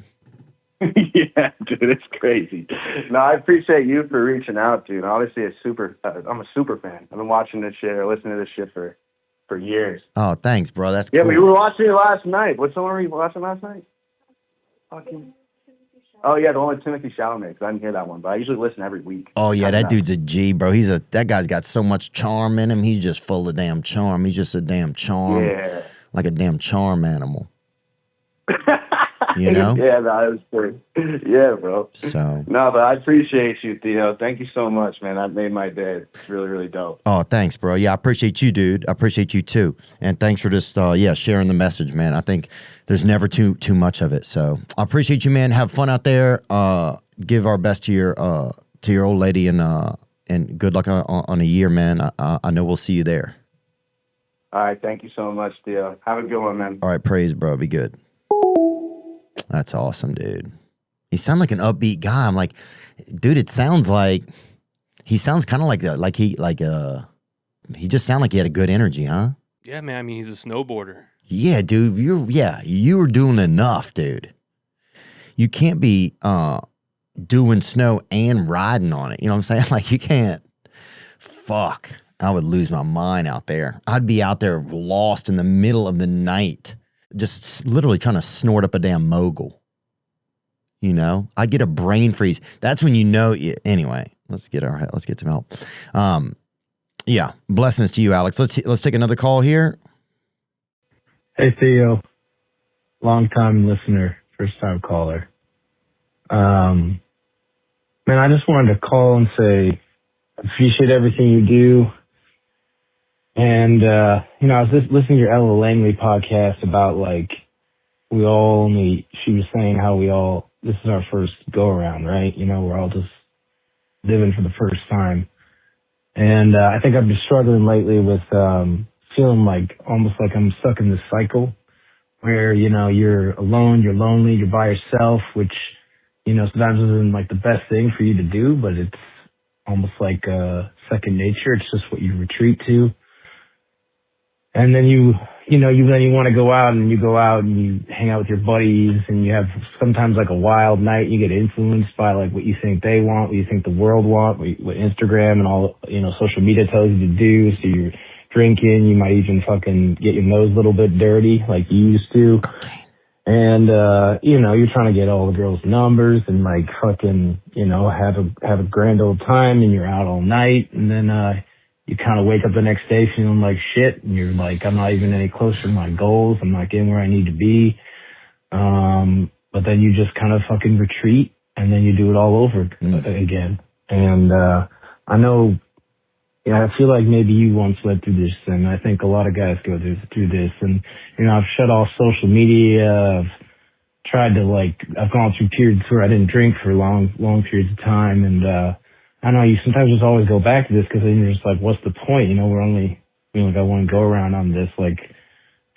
Yeah, dude, it's crazy. No, I appreciate you for reaching out, dude. Obviously, I'm a super fan. I've been watching this shit or listening to this shit for years. Oh, thanks, bro. That's cool. Yeah, we were watching it last night. What song were we watching last night? Oh yeah, the one with Timothy Chalamet. Because I didn't hear that one, but I usually listen every week. Oh yeah, that dude's a G, bro. That guy's got so much charm in him. He's just full of damn charm. He's just a damn charm, like a damn charm animal. You know? Yeah, that was great. Yeah, bro. So no, but I appreciate you, Theo. Thank you so much, man. That made my day. It's really, really dope. Oh, thanks, bro. Yeah, I appreciate you, dude. I appreciate you too. And thanks for just sharing the message, man. I think there's never too much of it. So I appreciate you, man. Have fun out there. Give our best to your old lady, and good luck on a year, man. I know we'll see you there. All right, thank you so much, Theo. Have a good one, man. All right, praise, bro. Be good. That's awesome, dude. He sounds like an upbeat guy. I'm like, dude, it sounds like he sounds kind of he just sounded like he had a good energy, huh? Yeah, man. I mean, he's a snowboarder. Yeah, dude. You were doing enough, dude. You can't be doing snow and riding on it. You know what I'm saying? Like, you can't. Fuck. I would lose my mind out there. I'd be out there lost in the middle of the night, just literally trying to snort up a damn mogul. You know, I'd get a brain freeze. That's when you know. Anyway, let's get some help. Yeah, blessings to you, Alex. Let's take another call here. Hey, Theo, long time listener, first time caller. Man, I just wanted to call and say appreciate everything you do. And, I was just listening to your Ella Langley podcast about, like, she was saying how this is our first go around, right? You know, we're all just living for the first time. And, I think I've been struggling lately with, feeling like, almost like I'm stuck in this cycle where, you know, you're alone, you're lonely, you're by yourself, which, you know, sometimes isn't like the best thing for you to do, but it's almost like, second nature. It's just what you retreat to. And then you then you want to go out and you hang out with your buddies and you have sometimes like a wild night. You get influenced by like what you think they want, what you think the world want, what Instagram and all, social media tells you to do. So you're drinking, you might even fucking get your nose a little bit dirty like you used to. And, you're trying to get all the girls' numbers and like fucking, have a grand old time and you're out all night. And then, you kind of wake up the next day feeling like shit, and you're like, I'm not even any closer to my goals. I'm not getting where I need to be. But then you just kind of fucking retreat, and then you do it all over again. And I know, I feel like maybe you once went through this, and I think a lot of guys go through this. And I've shut off social media. I've tried to I've gone through periods where I didn't drink for long periods of time, and I know you sometimes just always go back to this because then you're just like, what's the point? We're only, got one go around on this. Like,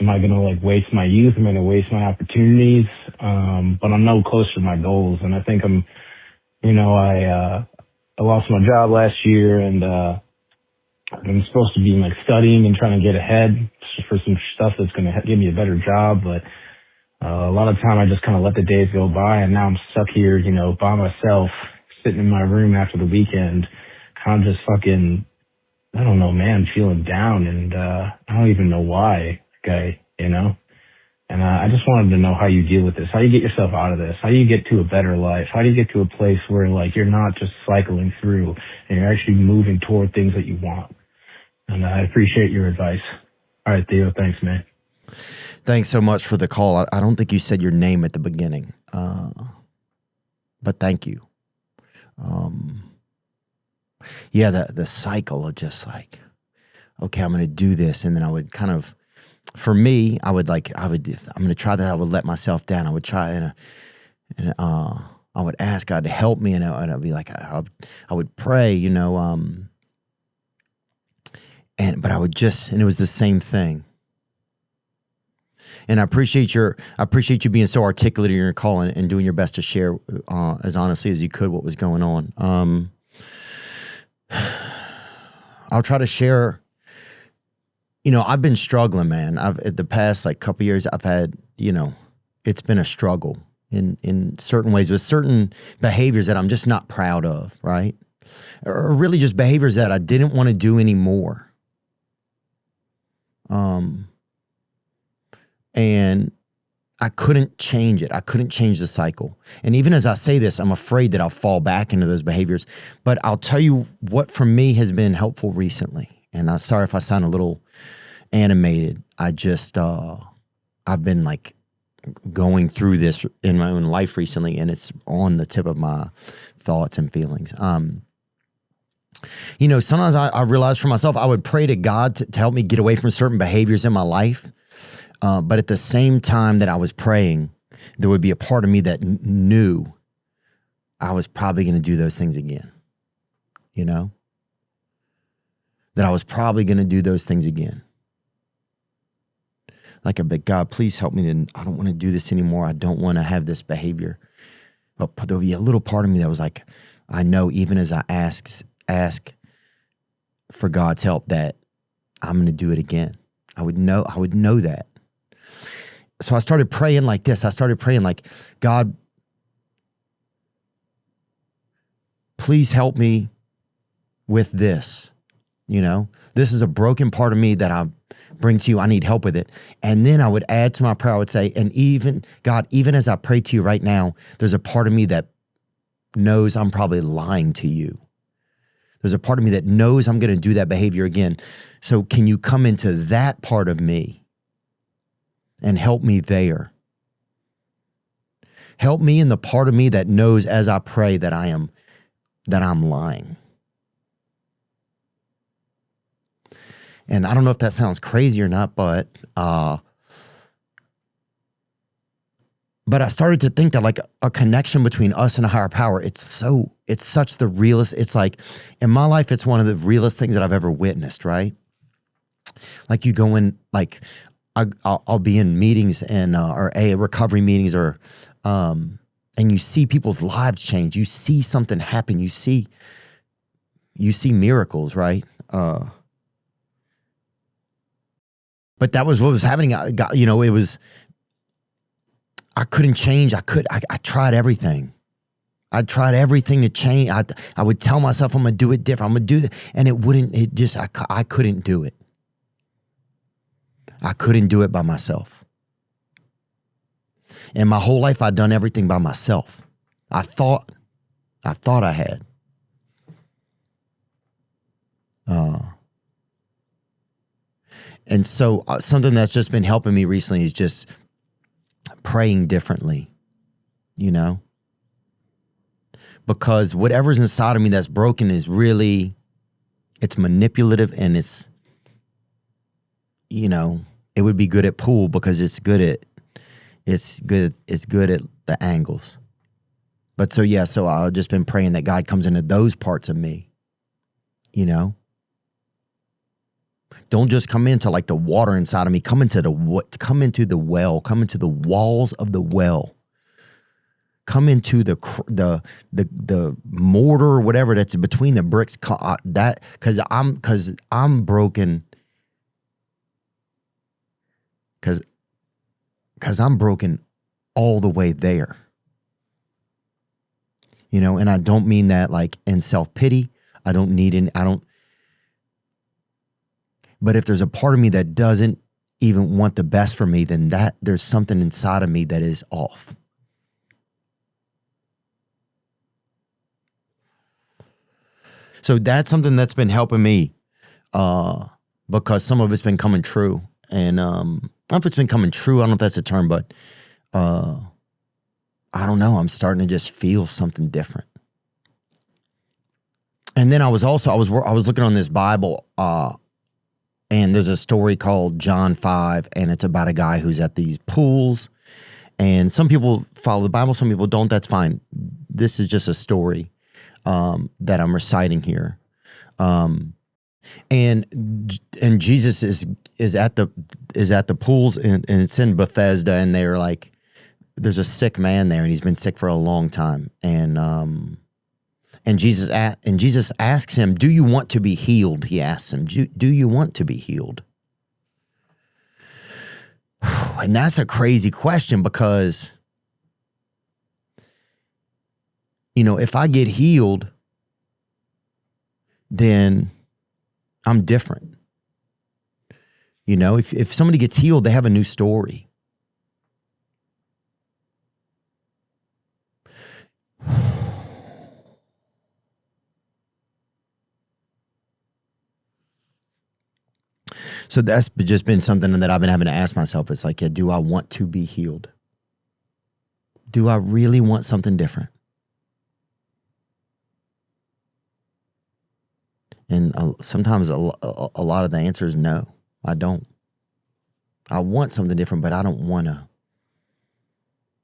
am I going to waste my youth? Am I going to waste my opportunities? But I'm no closer to my goals. And I think I lost my job last year, and I'm supposed to be studying and trying to get ahead for some stuff that's going to give me a better job. But a lot of time I just kind of let the days go by, and now I'm stuck here, by myself, sitting in my room after the weekend, kind of just fucking, I don't know, man, feeling down, and I don't even know why, and I just wanted to know how you deal with this, how you get yourself out of this, how do you get to a better life, how do you get to a place where you're not just cycling through and you're actually moving toward things that you want. And I appreciate your advice. All right, Theo, thanks, man. Thanks so much for the call. I don't think you said your name at the beginning, but thank you. The cycle of just okay, I'm going to do this. And then I would kind of, for me, I'm going to try that. I would let myself down. I would try and I would ask God to help me. And I'd be like, I would pray, but I would just, and it was the same thing. And I appreciate you being so articulate in your call and doing your best to share as honestly as you could what was going on. I'll try to share. I've been struggling, man. The past couple years, I've had, it's been a struggle in certain ways with certain behaviors that I'm just not proud of, right? Or really just behaviors that I didn't want to do anymore. And I couldn't change it. I couldn't change the cycle. And even as I say this, I'm afraid that I'll fall back into those behaviors. But I'll tell you what for me has been helpful recently. And I'm sorry if I sound a little animated. I just, I've been going through this in my own life recently, and it's on the tip of my thoughts and feelings. Sometimes I realized for myself, I would pray to God to help me get away from certain behaviors in my life. But at the same time that I was praying, there would be a part of me that knew I was probably going to do those things again, that I was probably going to do those things again. But God, please help me. I don't want to do this anymore. I don't want to have this behavior. But there'll be a little part of me that was I know even as I ask for God's help that I'm going to do it again. I would know that. So I started praying like this. I started praying God, please help me with this. This is a broken part of me that I bring to you. I need help with it. And then I would add to my prayer, I would say, and even, God, even as I pray to you right now, there's a part of me that knows I'm probably lying to you. There's a part of me that knows I'm going to do that behavior again. So can you come into that part of me and help me there? Help me in the part of me that knows as I pray that I'm lying. And I don't know if that sounds crazy or not, but I started to think that a connection between us and a higher power, it's such the realest, it's in my life, it's one of the realest things that I've ever witnessed, right? You go in, I'll be in meetings and or recovery meetings and you see people's lives change. You see something happen. You see miracles, right? But that was what was happening. I couldn't change. I tried everything. I tried everything to change. I would tell myself I'm going to do it different. I'm going to do that. And I couldn't do it. I couldn't do it by myself. And my whole life I'd done everything by myself. I thought I had. And so something that's just been helping me recently is just praying differently, because whatever's inside of me that's broken is really, it's manipulative, and it's, it would be good at pool because it's good at the angles. But so I've just been praying that God comes into those parts of me, Don't just come into like the water inside of me. Come into the well. Come into the walls of the well. Come into the mortar or whatever that's between the bricks. Because I'm broken. Because I'm broken all the way there. And I don't mean that like in self-pity. But if there's a part of me that doesn't even want the best for me, then there's something inside of me that is off. So that's something that's been helping me, because some of it's been coming true. And I don't know if it's been coming true. I don't know if that's a term, but I don't know. I'm starting to just feel something different. And then I was looking on this Bible, and there's a story called John 5, and it's about a guy who's at these pools. And some people follow the Bible, some people don't. That's fine. This is just a story that I'm reciting here. And Jesus is at the pools, and it's in Bethesda, and they're like, there's a sick man there, and he's been sick for a long time. And Jesus asks him, "Do you want to be healed?" He asks him, "Do you want to be healed?" And that's a crazy question, because, if I get healed, then I'm different. If somebody gets healed, they have a new story. So that's just been something that I've been having to ask myself. It's like, do I want to be healed? Do I really want something different? And sometimes a lot of the answer is no, I don't. I want something different, but I don't want to.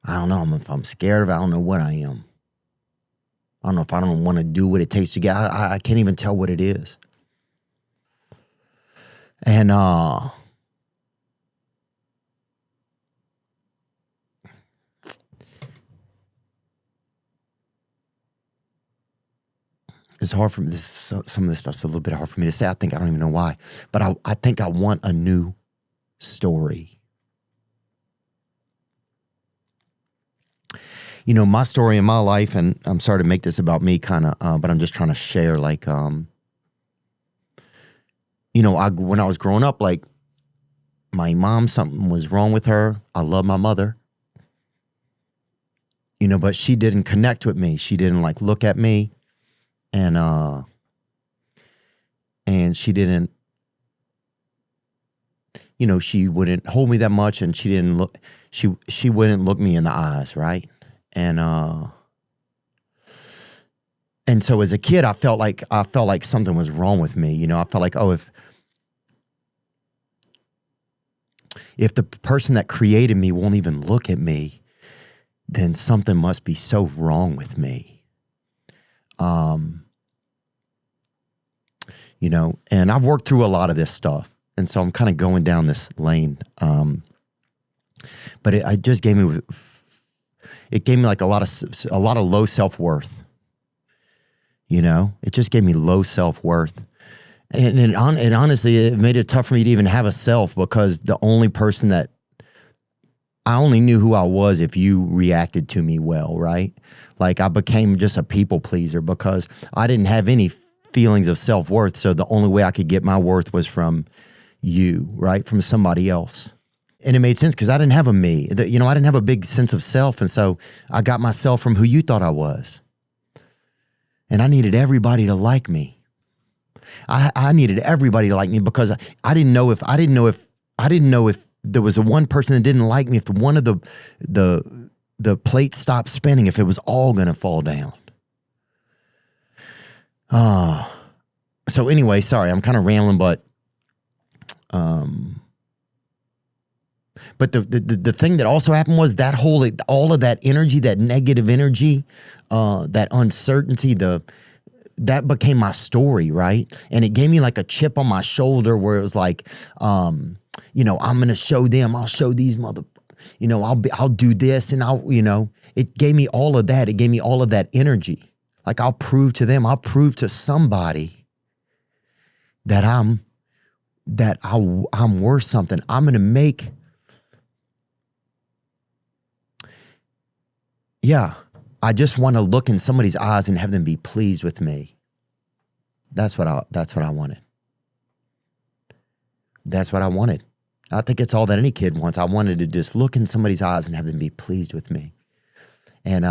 I don't know if I'm scared of it. I don't know what I am. I don't know if I don't want to do what it takes to get. I can't even tell what it is. And it's hard for me. Some of this stuff's a little bit hard for me to say. I don't even know why. But I think I want a new story. My story in my life, and I'm sorry to make this about me kind of, but I'm just trying to share, like, when I was growing up, like, my mom, something was wrong with her. I love my mother, but she didn't connect with me. She didn't like look at me, and she didn't, she wouldn't hold me that much, and she didn't look, she wouldn't look me in the eyes, right? And so as a kid, I felt like something was wrong with me. I felt like, if the person that created me won't even look at me, then something must be so wrong with me. And I've worked through a lot of this stuff. And so I'm kind of going down this lane. But it just gave me like a lot of low self-worth. It just gave me low self-worth. And it honestly, it made it tough for me to even have a self, because the only person that I only knew who I was if you reacted to me well, right? Like I became just a people pleaser because I didn't have any feelings of self-worth. So the only way I could get my worth was from you, right? From somebody else. And it made sense because I didn't have a me. I didn't have a big sense of self. And so I got myself from who you thought I was. And I needed everybody to like me. I needed everybody to like me because I didn't know if there was a one person that didn't like me, if one of the plates stopped spinning, if it was all gonna fall down. So anyway, sorry, I'm kind of rambling, but the thing that also happened was that all of that energy, that negative energy, that uncertainty, that became my story, right? And it gave me like a chip on my shoulder where it was like, I'm going to show them, I'll show these I'll do this, and it gave me all of that. It gave me all of that energy. Like I'll prove to them, I'll prove to somebody that I'm worth something. I'm going to make, I just want to look in somebody's eyes and have them be pleased with me. That's what I wanted. That's what I wanted. I think it's all that any kid wants. I wanted to just look in somebody's eyes and have them be pleased with me. And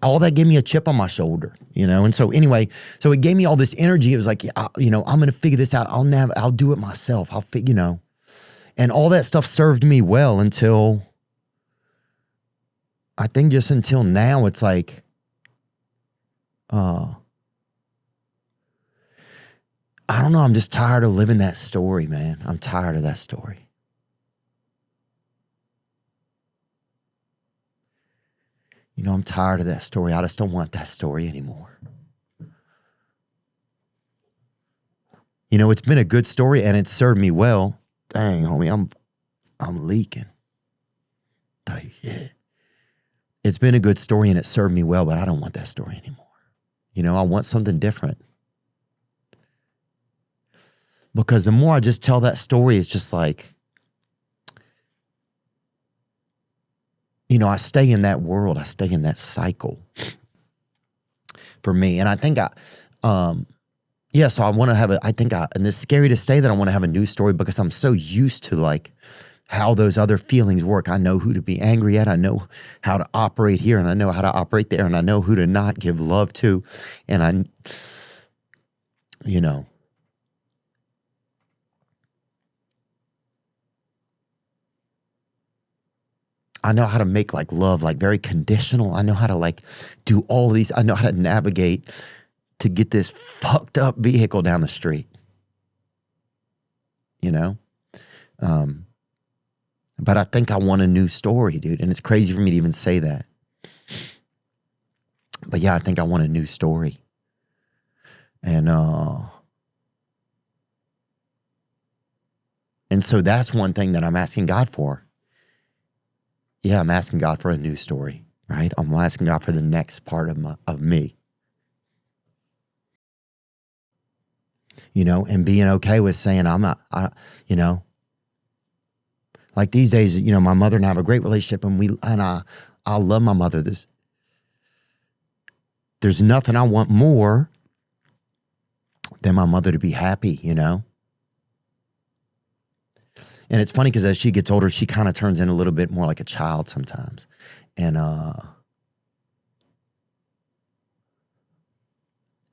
all that gave me a chip on my shoulder, And so anyway, so it gave me all this energy. It was like, I'm going to figure this out. I'll do it myself. And all that stuff served me well until, I think just until now. It's like, I don't know. I'm just tired of living that story, man. I'm tired of that story. I'm tired of that story. I just don't want that story anymore. It's been a good story and it served me well. Dang, homie, I'm leaking. Like, yeah. It's been a good story and it served me well, but I don't want that story anymore. I want something different. Because the more I just tell that story, it's just like, I stay in that world. I stay in that cycle for me. And I think so I want to have and it's scary to say that I want to have a new story because I'm so used to like how those other feelings work. I know who to be angry at. I know how to operate here, and I know how to operate there, and I know who to not give love to. And I know how to make like love like very conditional. I know how to like do all of these. I know how to navigate to get this fucked up vehicle down the street. But I think I want a new story, dude. And it's crazy for me to even say that. But yeah, I think I want a new story. And so that's one thing that I'm asking God for. Yeah, I'm asking God for a new story, right? I'm asking God for the next part of me. And being okay with saying like these days, my mother and I have a great relationship, and I love my mother. There's nothing I want more than my mother to be happy, And it's funny because as she gets older, she kind of turns in a little bit more like a child sometimes. And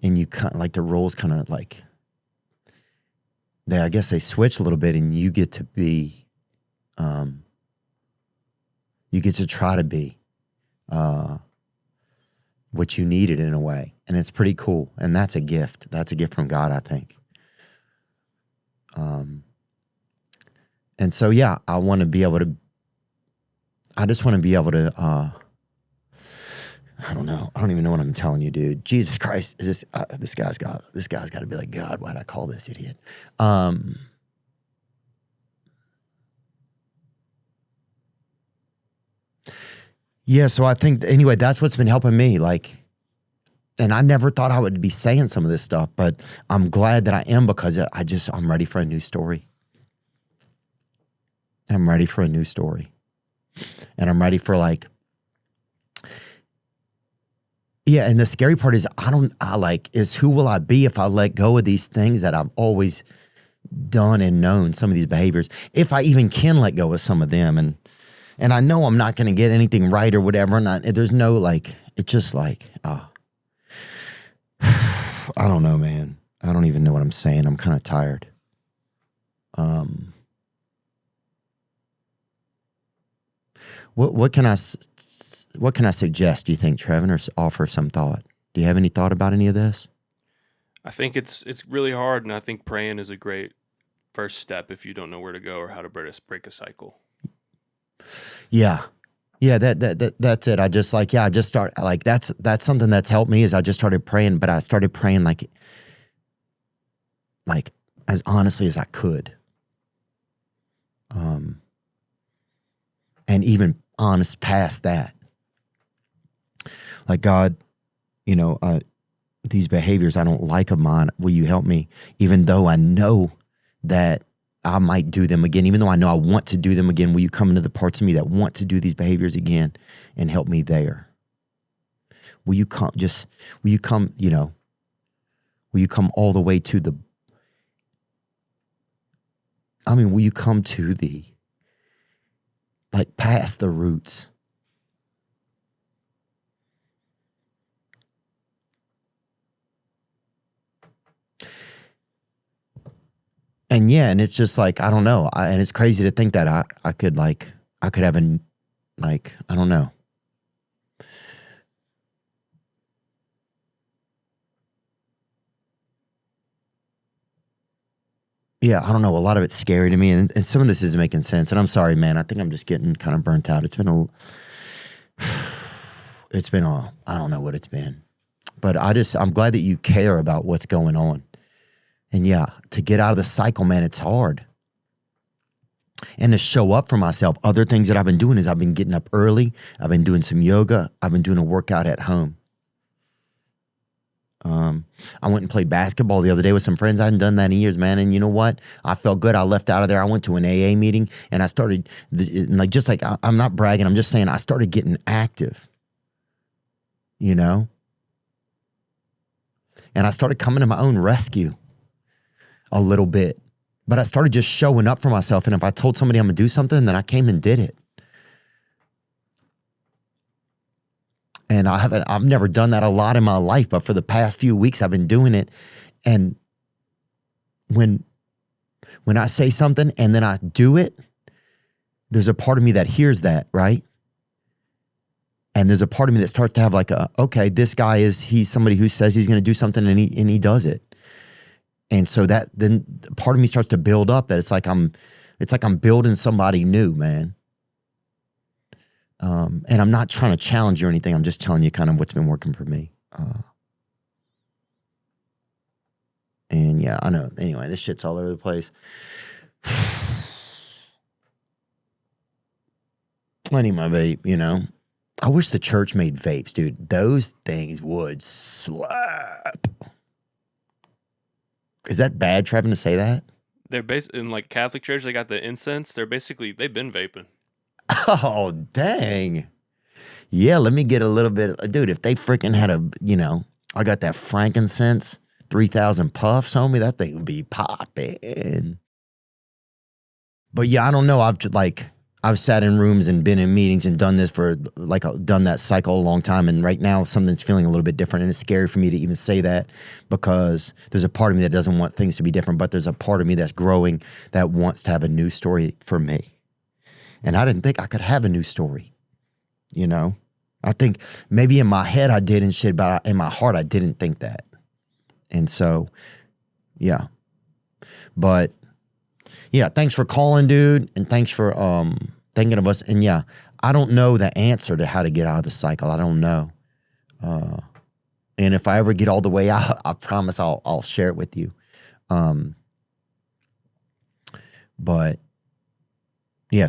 you kind of like the roles kind of like, I guess they switch a little bit, and you get to be, you get to try to be what you needed in a way. And it's pretty cool. And that's a gift. That's a gift from God, I think. And so, yeah, I want to be able to, I just want to be able to, I don't know. I don't even know what I'm telling you, dude. Jesus Christ. Is this guy's got to be like, God, why'd I call this idiot? Yeah, so I think, anyway, that's what's been helping me. Like, and I never thought I would be saying some of this stuff, but I'm glad that I am, because I'm ready for a new story. I'm ready for a new story. And I'm ready for and the scary part is who will I be if I let go of these things that I've always done and known, some of these behaviors, if I even can let go of some of them. And I know I'm not going to get anything right or whatever. And there's no it's just I don't know, man. I don't even know what I'm saying. I'm kind of tired. What can I suggest, do you think, Trevin, or offer some thought? Do you have any thought about any of this? I think it's really hard, and I think praying is a great first step if you don't know where to go or how to break a cycle. Yeah. Yeah, that's it. I just start that's something that's helped me, is I just started praying, but I started praying like as honestly as I could. And even honest past that. Like, God, these behaviors I don't like of mine, will you help me? Even though I know that I might do them again, even though I know I want to do them again, will you come into the parts of me that want to do these behaviors again and help me there? Will you come all the way to will you come to the, past the roots? And and it's just I don't know. And it's crazy to think that I could have I don't know. Yeah, I don't know. A lot of it's scary to me, and some of this isn't making sense. And I'm sorry, man. I think I'm just getting kind of burnt out. It's been I don't know what it's been. But I'm glad that you care about what's going on. And to get out of the cycle, man, it's hard. And to show up for myself. Other things that I've been doing is I've been getting up early. I've been doing some yoga. I've been doing a workout at home. I went and played basketball the other day with some friends. I hadn't done that in years, man. And you know what? I felt good. I left out of there. I went to an AA meeting, and I started, I'm not bragging. I'm just saying I started getting active, And I started coming to my own rescue a little bit. But I started just showing up for myself. And if I told somebody I'm going to do something, then I came and did it. And I've never done that a lot in my life, but for the past few weeks, I've been doing it. And when I say something and then I do it, there's a part of me that hears that, right? And there's a part of me that starts to have okay, this guy he's somebody who says he's going to do something and he does it. And so that then part of me starts to build up that it's like I'm building somebody new, man. And I'm not trying to challenge you or anything. I'm just telling you kind of what's been working for me. And I know. Anyway, this shit's all over the place. Plenty of my vape, I wish the church made vapes, dude. Those things would slap. Is that bad, Trevin, to say that? They're in Catholic church, they got the incense. They've been vaping. Oh, dang. Yeah, let me get a little bit. Dude, if they freaking had I got that frankincense, 3,000 puffs, homie, that thing would be popping. But I don't know. I've sat in rooms and been in meetings and done this for done that cycle a long time. And right now something's feeling a little bit different. And it's scary for me to even say that because there's a part of me that doesn't want things to be different, but there's a part of me that's growing that wants to have a new story for me. And I didn't think I could have a new story, I think maybe in my head I did and shit, but in my heart I didn't think that. And so, But, thanks for calling, dude, and thanks for thinking of us. And I don't know the answer to how to get out of the cycle. I don't know. And if I ever get all the way out, I promise I'll share it with you. But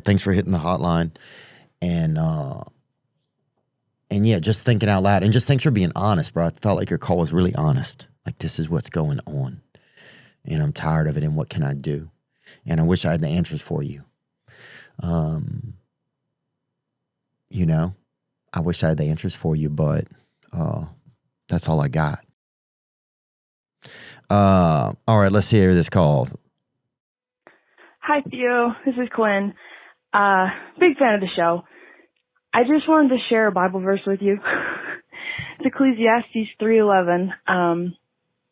thanks for hitting the hotline. And And yeah, just thinking out loud. And just thanks for being honest, bro. I felt like your call was really honest. Like, this is what's going on. And I'm tired of it, and what can I do? And I wish I had the answers for you. You know, I wish I had the answers for you, but that's all I got. All right, let's hear this call. Hi, Theo. This is Quinn. Big fan of the show. I just wanted to share a Bible verse with you. It's Ecclesiastes 3:11.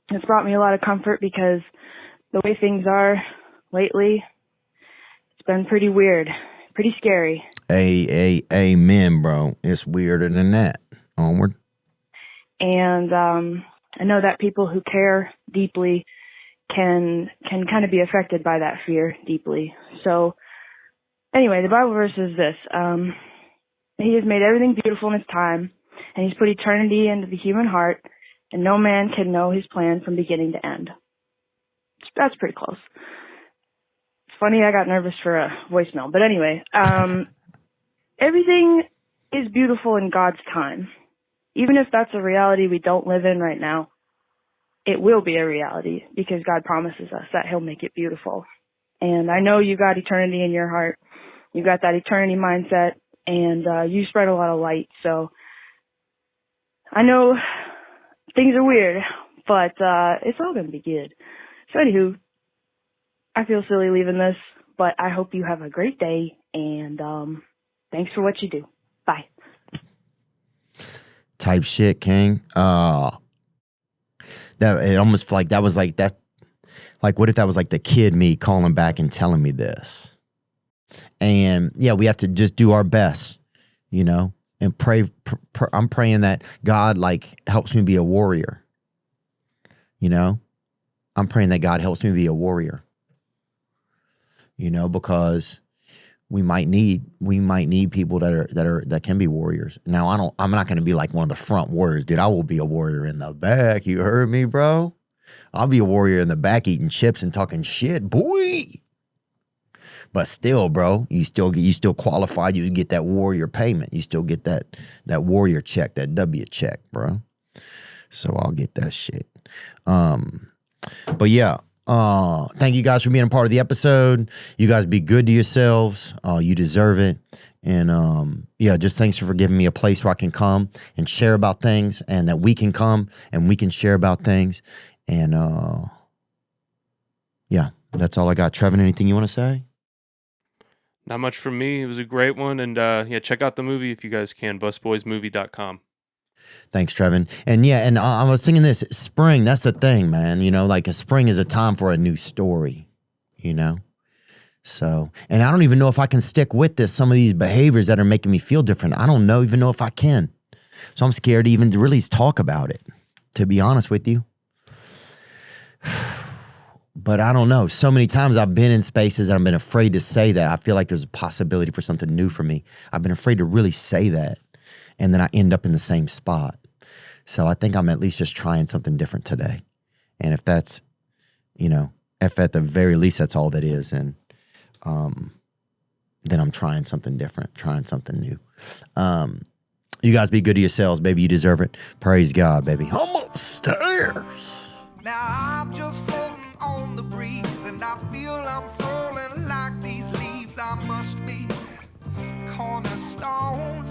It's brought me a lot of comfort because the way things are lately, it's been pretty weird, pretty scary. Amen, bro. It's weirder than that. Onward. And I know that people who care deeply can kind of be affected by that fear deeply. So anyway, the Bible verse is this. He has made everything beautiful in his time, and he's put eternity into the human heart, and no man can know his plan from beginning to end. That's pretty close. It's funny, I got nervous for a voicemail. But anyway, everything is beautiful in God's time. Even if that's a reality we don't live in right now, it will be a reality because God promises us that he'll make it beautiful. And I know you got eternity in your heart. You got that eternity mindset, and you spread a lot of light. So I know things are weird, but it's all going to be good. So anywho, I feel silly leaving this, but I hope you have a great day, and thanks for what you do. Bye. Type shit, King. That it almost like that was like that. Like, what if that was like the kid me calling back and telling me this? And yeah, we have to just do our best, you know, and pray. I'm praying that God like helps me be a warrior. You know, I'm praying that God helps me be a warrior. You know, because we might need people that can be warriors. Now, I'm not going to be like one of the front warriors, dude. I will be a warrior in the back. You heard me, bro? I'll be a warrior in the back eating chips and talking shit, boy. But still, bro, you still qualify. You get that warrior payment. You still get that warrior check, that W check, bro. So I'll get that shit. But yeah. Thank you guys for being a part of the episode. You guys be good to yourselves. You deserve it. And yeah, just thanks for giving me a place where I can come and share about things, and that we can come and we can share about things. And yeah, that's all I got. Trevin, anything you want to say? Not much from me. It was a great one. And yeah, check out the movie if you guys can. busboysmovie.com. Thanks, Trevin. And yeah, and I was thinking this, spring, that's the thing, man. You know, like a spring is a time for a new story, you know? So, and I don't even know if I can stick with this, some of these behaviors that are making me feel different. I don't even know if I can. So I'm scared to even really talk about it, to be honest with you. But I don't know. So many times I've been in spaces and I've been afraid to say that. I feel like there's a possibility for something new for me. I've been afraid to really say that. And then I end up in the same spot. So I think I'm at least just trying something different today. And if that's, you know, if at the very least that's all that is, and then I'm trying something different, trying something new. You guys be good to yourselves, baby. You deserve it. Praise God, baby. I'm upstairs. Now I'm just floating on the breeze, and I feel I'm falling like these leaves. I must be cornerstone.